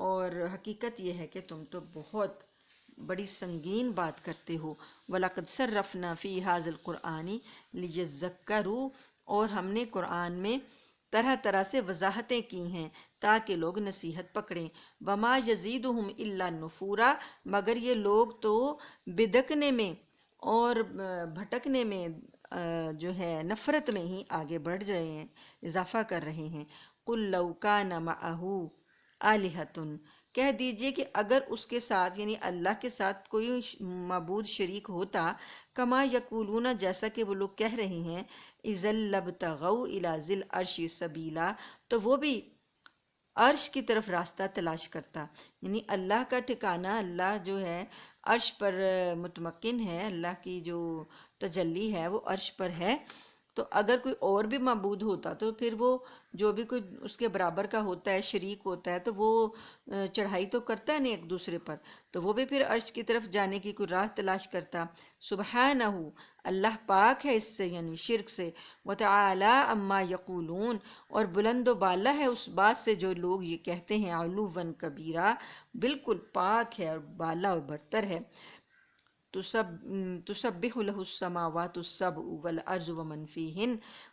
اور حقیقت یہ ہے کہ تم تو بہت بڑی سنگین بات کرتے ہو۔ وَلَقَدْ صَرَّفْنَا فِي هَذَا الْقُرْآنِ لِيَذَّكَّرُوا، اور ہم نے قرآن میں طرح طرح سے وضاحتیں کی ہیں تاکہ لوگ نصیحت پکڑیں۔ وَمَا يَزِيدُهُمْ إِلَّا نُفُورًا، مگر یہ لوگ تو بدکنے میں اور بھٹکنے میں جو ہے نفرت میں ہی آگے بڑھ رہے ہیں، اضافہ کر رہے ہیں۔ قُلْ لَوْ كَانَ مَعَهُ آلِهَةٌ، کہہ دیجئے کہ اگر اس کے ساتھ یعنی اللہ کے ساتھ کوئی معبود شریک ہوتا، کما یقولون، جیسا کہ وہ لوگ کہہ رہے ہیں، اذا لابتغوا الی ذی العرش سبیلا، تو وہ بھی عرش کی طرف راستہ تلاش کرتا۔ یعنی اللہ کا ٹھکانہ، اللہ جو ہے عرش پر متمکن ہے، اللہ کی جو تجلی ہے وہ عرش پر ہے، تو اگر کوئی اور بھی معبود ہوتا تو پھر وہ جو بھی کوئی اس کے برابر کا ہوتا ہے، شریک ہوتا ہے، تو وہ چڑھائی تو کرتا ہے نہیں ایک دوسرے پر، تو وہ بھی پھر عرش کی طرف جانے کی کوئی راہ تلاش کرتا۔ سبحانہ، اللہ پاک ہے اس سے، یعنی شرک سے، وتعالی اما یقولون، اور بلند و بالا ہے اس بات سے جو لوگ یہ کہتے ہیں، علوا کبیرہ، بالکل پاک ہے اور بالا اور برتر ہے۔ تسبح له السماوات السبع والارض ومن فیہن،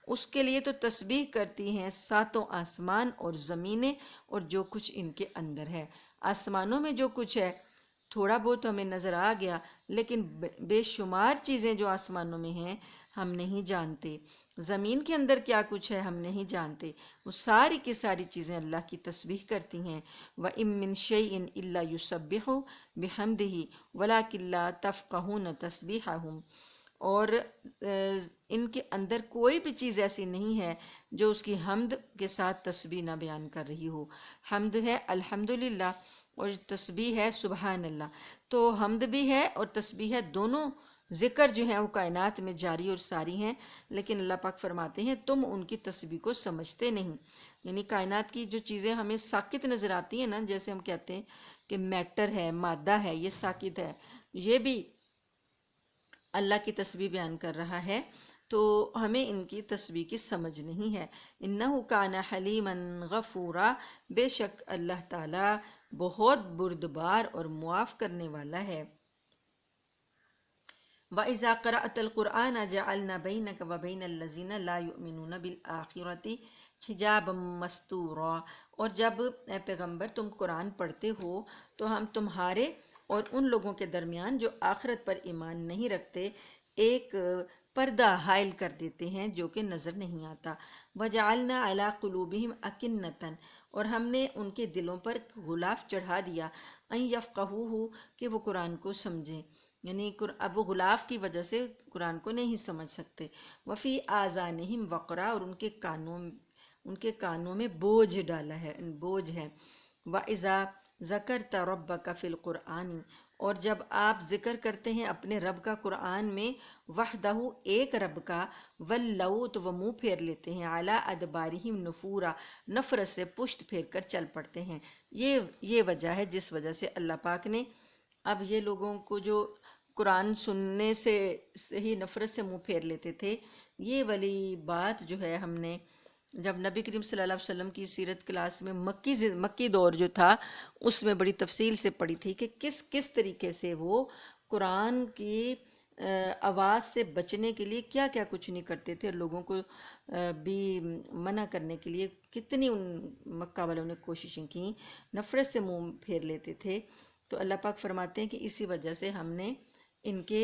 اس کے لیے تو تسبیح کرتی ہیں ساتوں آسمان اور زمینیں اور جو کچھ ان کے اندر ہے۔ آسمانوں میں جو کچھ ہے تھوڑا بہت ہمیں نظر آ گیا، لیکن بے شمار چیزیں جو آسمانوں میں ہیں ہم نہیں جانتے، زمین کے اندر کیا کچھ ہے ہم نہیں جانتے، وہ ساری کی ساری چیزیں اللہ کی تسبیح کرتی ہیں۔ وَإِن مِّن شَيْءٍ إِلَّا يُسَبِّحُ بِحَمْدِهِ وَلَٰكِن لَّا تَفْقَهُونَ تَسْبِيحَهُمْ، اور ان کے اندر کوئی بھی چیز ایسی نہیں ہے جو اس کی حمد کے ساتھ تسبیح نہ بیان کر رہی ہو۔ حمد ہے الحمدللہ، اور تسبیح ہے سبحان اللہ، تو حمد بھی ہے اور تسبیح ہے، دونوں ذکر جو ہیں وہ کائنات میں جاری اور ساری ہیں، لیکن اللہ پاک فرماتے ہیں تم ان کی تسبیح کو سمجھتے نہیں۔ یعنی کائنات کی جو چیزیں ہمیں ساکت نظر آتی ہیں نا، جیسے ہم کہتے ہیں کہ میٹر ہے، مادہ ہے، یہ ساکت ہے، یہ بھی اللہ کی تسبیح بیان کر رہا ہے، تو ہمیں ان کی تسبیح کی سمجھ نہیں ہے۔ انہ کان حلیما غفورا، بے شک اللہ تعالیٰ بہت بردبار اور معاف کرنے والا ہے۔ وَإِذَا قَرَأْتَ الْقُرْآنَ جَعَلْنَا بَيْنَكَ وَبَيْنَ الَّذِينَ لَا يُؤْمِنُونَ بِالْآخِرَةِ حِجَابًا مَسْتُورًا، اور جب اے پیغمبر تم قرآن پڑھتے ہو تو ہم تمہارے اور ان لوگوں کے درمیان جو آخرت پر ایمان نہیں رکھتے ایک پردہ حائل کر دیتے ہیں جو کہ نظر نہیں آتا۔ وَجَعَلْنَا عَلَىٰ قُلُوبِهِمْ أَكِنَّةً، اور ہم نے ان کے دلوں پر غلاف چڑھا دیا، أَن يَفْقَهُوهُ، کہ وہ قرآن کو سمجھیں، یعنی اب وہ غلاف کی وجہ سے قرآن کو نہیں سمجھ سکتے۔ وفی آذانہم وقرا، اور ان کے کانوں میں بوجھ ڈالا ہے، بوجھ ہے۔ وَإِذَا ذَكَرْتَ رَبَّكَ فِي الْقُرْآنِ، اور جب آپ ذکر کرتے ہیں اپنے رب کا قرآن میں، وحدہ، ایک رب کا، وَلَّوْا، تو وہ منہ پھیر لیتے ہیں، عَلَىٰ أَدْبَارِهِمْ نُفُورًا، نفرت سے پشت پھیر کر چل پڑتے ہیں۔ یہ وجہ ہے جس وجہ سے اللہ پاک نے اب یہ لوگوں کو جو قرآن سننے سے ہی نفرت سے منہ پھیر لیتے تھے، یہ والی بات جو ہے ہم نے جب نبی کریم صلی اللہ علیہ وسلم کی سیرت کلاس میں مکی دور جو تھا اس میں بڑی تفصیل سے پڑھی تھی کہ کس طریقے سے وہ قرآن کی آواز سے بچنے کے لیے کیا کیا کچھ نہیں کرتے تھے، اور لوگوں کو بھی منع کرنے کے لیے کتنی ان مکہ والوں نے کوششیں کیں، نفرت سے منہ پھیر لیتے تھے۔ تو اللہ پاک فرماتے ہیں کہ اسی وجہ سے ہم نے ان کے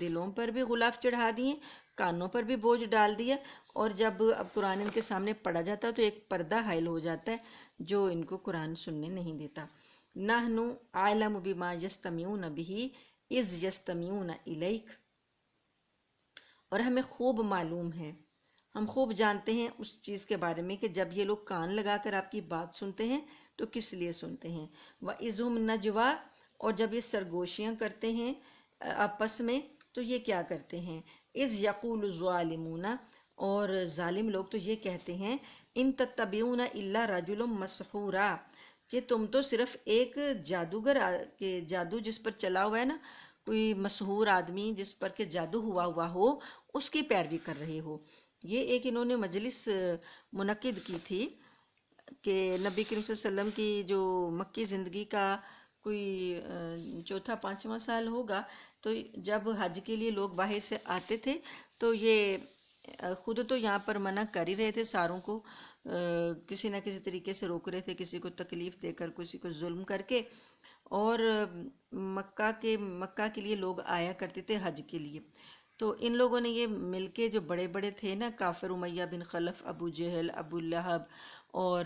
دلوں پر بھی غلاف چڑھا دیے، کانوں پر بھی بوجھ ڈال دیا، اور جب اب قرآن ان کے سامنے پڑھا جاتا تو ایک پردہ حائل ہو جاتا ہے جو ان کو قرآن سننے نہیں دیتا۔ نحن اعلم بما یستمعون به اذ یستمعون الیک، اور ہمیں خوب معلوم ہے، ہم خوب جانتے ہیں اس چیز کے بارے میں کہ جب یہ لوگ کان لگا کر آپ کی بات سنتے ہیں تو کس لیے سنتے ہیں۔ وَإِذْ هُمْ نَجْوَىٰ، اور جب یہ سرگوشیاں کرتے ہیں آپس میں تو یہ کیا کرتے ہیں، اِذْ يَقُولُ الظَّالِمُونَ، اور ظالم لوگ تو یہ کہتے ہیں، اِن تَتَّبِعُونَ إِلَّا رَجُلٌ مَّسْحُورًا، کہ تم تو صرف ایک جادوگر کے جادو جس پر چلا ہوا ہے نا، کوئی مسحور آدمی جس پر کہ جادو ہوا ہو، اس کی پیروی کر رہے ہو۔ یہ ایک انہوں نے مجلس منعقد کی تھی کہ نبی کریم صلی اللہ علیہ وسلم کی جو مکی زندگی کا کوئی چوتھا پانچواں سال ہوگا، تو جب حج کے لیے لوگ باہر سے آتے تھے تو یہ خود تو یہاں پر منع کر ہی رہے تھے ساروں کو، کسی نہ کسی طریقے سے روک رہے تھے، کسی کو تکلیف دے کر، کسی کو ظلم کر کے، اور مکہ کے لیے لوگ آیا کرتے تھے حج کے لیے۔ تو ان لوگوں نے یہ مل کے، جو بڑے بڑے تھے نا، کافر امیہ بن خلف، ابو جہل، ابو لہب اور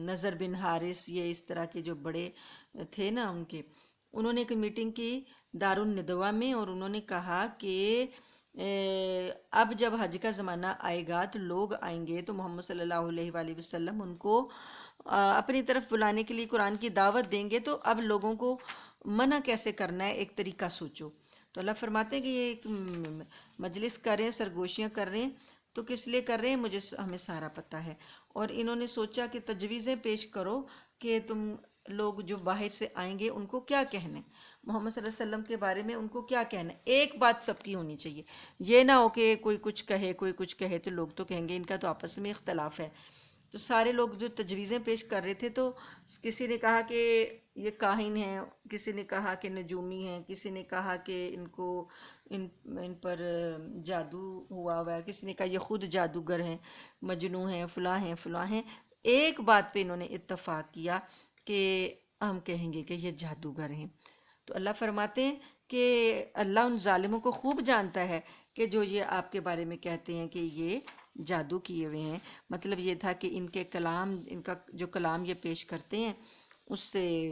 نضر بن حارث، یہ اس طرح کے جو بڑے تھے نا انہوں نے ایک میٹنگ کی دارالندوا میں، اور انہوں نے کہا کہ اب جب حج کا زمانہ آئے گا تو لوگ آئیں گے تو محمد صلی اللہ علیہ وآلہ وسلم ان کو اپنی طرف بلانے کے لیے قرآن کی دعوت دیں گے، تو اب لوگوں کو منع کیسے کرنا ہے، ایک طریقہ سوچو۔ تو اللہ فرماتے ہیں کہ یہ ایک مجلس کر رہے ہیں، سرگوشیاں کر رہے ہیں، تو کس لیے کر رہے ہیں ہمیں سارا پتہ ہے۔ اور انہوں نے سوچا کہ تجویزیں پیش کرو کہ تم لوگ جو باہر سے آئیں گے ان کو کیا کہنا ہے، محمد صلی اللہ علیہ وسلم کے بارے میں ان کو کیا کہنا ہے۔ ایک بات سب کی ہونی چاہیے، یہ نہ ہو کہ کوئی کچھ کہے کوئی کچھ کہے تو لوگ تو کہیں گے ان کا تو آپس میں اختلاف ہے۔ تو سارے لوگ جو تجویزیں پیش کر رہے تھے، تو کسی نے کہا کہ یہ کاہن ہیں، کسی نے کہا کہ نجومی ہیں، کسی نے کہا کہ ان پر جادو ہوا ہے، کسی نے کہا یہ خود جادوگر ہیں، مجنوں ہیں، فلاں ہیں فلاں ہیں۔ ایک بات پہ انہوں نے اتفاق کیا کہ ہم کہیں گے کہ یہ جادوگر ہیں۔ تو اللہ فرماتے ہیں کہ اللہ ان ظالموں کو خوب جانتا ہے کہ جو یہ آپ کے بارے میں کہتے ہیں کہ یہ جادو کیے ہوئے ہیں۔ مطلب یہ تھا کہ ان کے کلام، ان کا جو کلام یہ پیش کرتے ہیں اس سے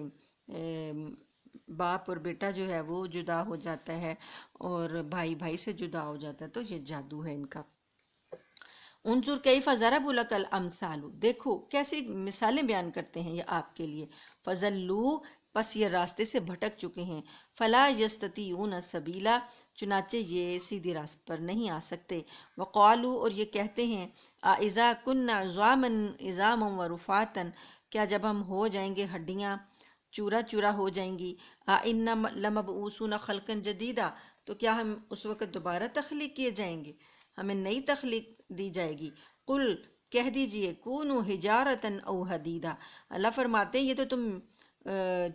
باپ اور بیٹا جو ہے وہ جدا ہو جاتا ہے، اور بھائی بھائی سے جدا ہو جاتا ہے، تو یہ جادو ہے ان کا۔ انظر کیف ضرب لک الامثال، دیکھو کیسی مثالیں بیان کرتے ہیں یہ آپ کے لیے۔ فضلوا، پس یہ راستے سے بھٹک چکے ہیں۔ فلا یستطیعون سبیلا، چنانچہ یہ سیدھے راستے پر نہیں آ سکتے۔ وقالوا، اور یہ کہتے ہیں، اذا کنا عظاما ورفاتا، کیا جب ہم ہو جائیں گے ہڈیاں چورا چورا ہو جائیں گی، انا لمبعوثون خلقا جدیدا، تو کیا ہم اس وقت دوبارہ تخلیق کیے جائیں گے، ہمیں نئی تخلیق دی جائے گی۔ قل، کہہ دیجئے، کونوا حجارتا او حدیدا، اللہ فرماتے ہیں یہ تو تم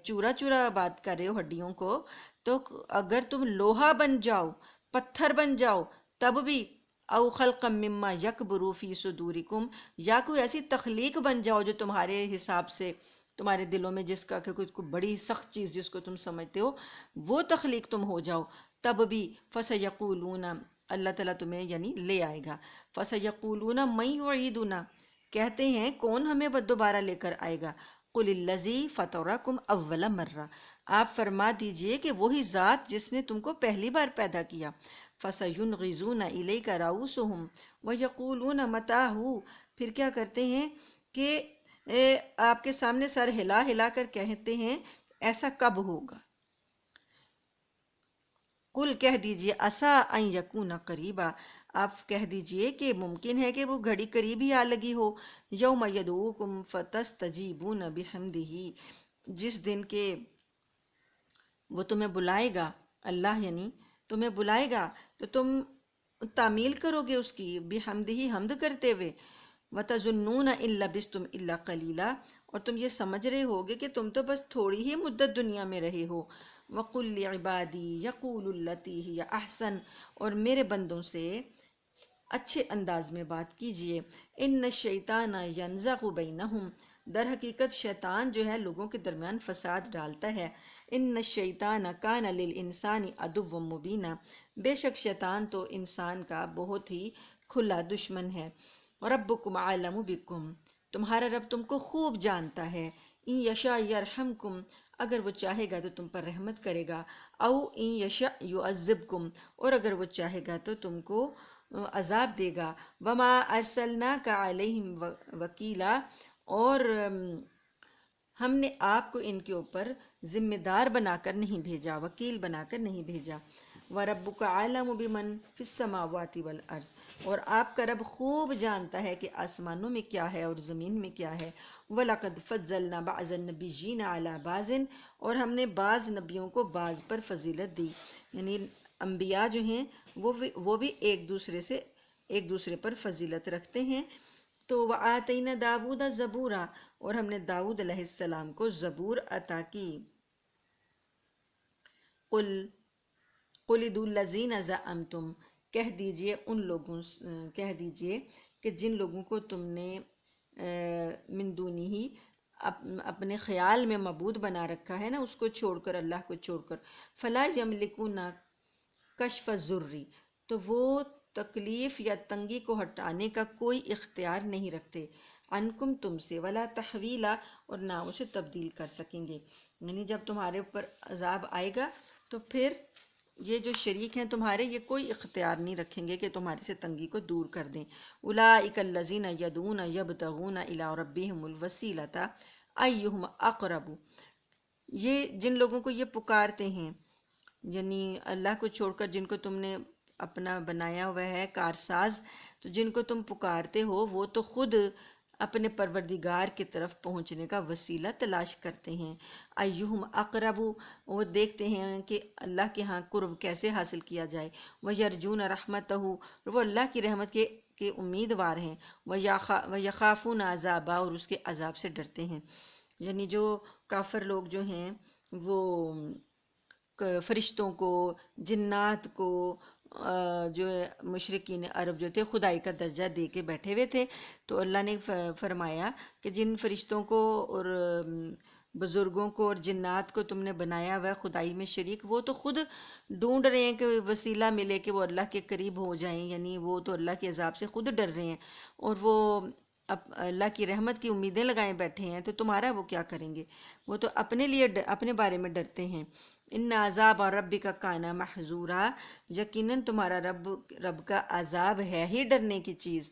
چورا چورا بات کر رہے ہو ہڈیوں کو، تو اگر تم لوہا بن جاؤ، پتھر بن جاؤ تب بھی، او خلقا مما یکبر فی صدورکم، یا کوئی ایسی تخلیق بن جاؤ جو تمہارے حساب سے تمہارے دلوں میں جس کا کہ کوئی بڑی سخت چیز جس کو تم سمجھتے ہو وہ تخلیق تم ہو جاؤ، تب بھی فسیقولون، اللہ تعالیٰ تمہیں یعنی لے آئے گا۔ فسیقولون من یعیدنا، کہتے ہیں کون ہمیں دوبارہ لے کر آئے گا۔ قل الذی فطرکم اول مرہ، آپ فرما دیجئے کہ وہی ذات جس نے تم کو پہلی بار پیدا کیا۔ فسینغضون الیک رؤوسہم ویقولون متیٰ، پھر کیا کرتے ہیں کہ آپ کے سامنے سر ہلا ہلا کر کہتے ہیں ایسا کب ہوگا۔ قل، کہہ دیجئے، عسیٰ ان یکون قریبا، آپ کہہ دیجئے کہ ممکن ہے کہ وہ گھڑی قریب ہی آ لگی ہو۔ یوم یدعوکم فتستجیبون بحمدہ، جس دن کہ وہ تمہیں بلائے گا، اللہ یعنی تمہیں بلائے گا تو تم تعمیل کرو گے اس کی، بحمدہ، حمد کرتے ہوئے۔ وَتَظُنُّونَ إِن لَبِثْتُمْ إِلَّا قَلِيلًا، اور تم یہ سمجھ رہے ہوگے کہ تم تو بس تھوڑی ہی مدت دنیا میں رہے ہو۔ وَقُلْ لِعِبَادِي يَقُولُوا الَّتِي هِيَ أَحْسَنُ، اور میرے بندوں سے اچھے انداز میں بات کیجئے۔ ان الشیطان ینزغ بینہم، در حقیقت شیطان جو ہے لوگوں کے درمیان فساد ڈالتا ہے۔ ان الشیطان کان للانسان عدوا مبینا، بے شک شیطان تو انسان کا بہت ہی کھلا دشمن ہے۔ ربکم اعلم بکم، تمہارا رب تم کو خوب جانتا ہے۔ ان یشاء یرحمکم، اگر وہ چاہے گا تو تم پر رحمت کرے گا۔ او ان یشاء یعذبکم، اور اگر وہ چاہے گا تو تم کو عذاب دے گا۔ وما ارسلناک علیہم وکیلا، اور ہم نے آپ کو ان کے اوپر ذمہ دار بنا کر نہیں بھیجا، وکیل بنا کر نہیں بھیجا۔ وَرَبُّكَ أَعْلَمُ بِمَنْ فِي السَّمَاوَاتِ وَالْأَرْضِ، اور آپ کا رب خوب جانتا ہے کہ آسمانوں میں کیا ہے اور زمین میں کیا ہے۔ وَلَقَدْ فَضَّلْنَا بَعْضَ النَّبِيِّينَ عَلَى بَعْضٍ، اور ہم نے بعض نبیوں کو بعض پر فضیلت دی، یعنی انبیاء جو ہیں وہ بھی ایک دوسرے پر فضیلت رکھتے ہیں۔ تو وَآتَيْنَا دَاوُودَ زَبُورًا، اور ہم نے داؤد علیہ السلام کو زبور عطا کی۔ قل ادعوا الذین زعمتم، کہہ دیجئے کہ جن لوگوں کو تم نے من دونہ ہی اپنے خیال میں معبود بنا رکھا ہے نا، اس کو چھوڑ کر، اللہ کو چھوڑ کر، فلا یملکون کشف الضر، تو وہ تکلیف یا تنگی کو ہٹانے کا کوئی اختیار نہیں رکھتے، عنکم تم سے، ولا تحویلا، اور نہ اسے تبدیل کر سکیں گے۔ یعنی جب تمہارے اوپر عذاب آئے گا تو پھر یہ جو شریک ہیں تمہارے، یہ کوئی اختیار نہیں رکھیں گے کہ تمہارے سے تنگی کو دور کر دیں۔ اولئک الذین یدعون یبتغون الی ربہم الوسیلۃ ایہم اقرب، یہ جن لوگوں کو یہ پکارتے ہیں یعنی اللہ کو چھوڑ کر جن کو تم نے اپنا بنایا ہوا ہے کارساز، تو جن کو تم پکارتے ہو وہ تو خود اپنے پروردگار کی طرف پہنچنے کا وسیلہ تلاش کرتے ہیں۔ ایہم اقرب، وہ دیکھتے ہیں کہ اللہ کے ہاں قرب کیسے حاصل کیا جائے۔ وَيَرْجُونَ رَحْمَتَهُ، وہ اللہ کی رحمت کے امیدوار ہیں۔ وَيَخَافُونَ عَذَابَهُ، اور اس کے عذاب سے ڈرتے ہیں۔ یعنی جو کافر لوگ جو ہیں وہ فرشتوں کو، جنات کو، جو مشرکین عرب جو تھے خدائی کا درجہ دے کے بیٹھے ہوئے تھے، تو اللہ نے فرمایا کہ جن فرشتوں کو اور بزرگوں کو اور جنات کو تم نے بنایا ہوا ہے خدائی میں شریک، وہ تو خود ڈھونڈ رہے ہیں کہ وسیلہ ملے کہ وہ اللہ کے قریب ہو جائیں، یعنی وہ تو اللہ کے عذاب سے خود ڈر رہے ہیں، اور وہ اللہ کی رحمت کی امیدیں لگائے بیٹھے ہیں، تو تمہارا وہ کیا کریں گے؟ وہ تو اپنے لیے اپنے بارے میں ڈرتے ہیں۔ ان عذاب اور رب کا کانا محظورا، یقیناً تمہارا رب کا عذاب ہے ہی ڈرنے کی چیز۔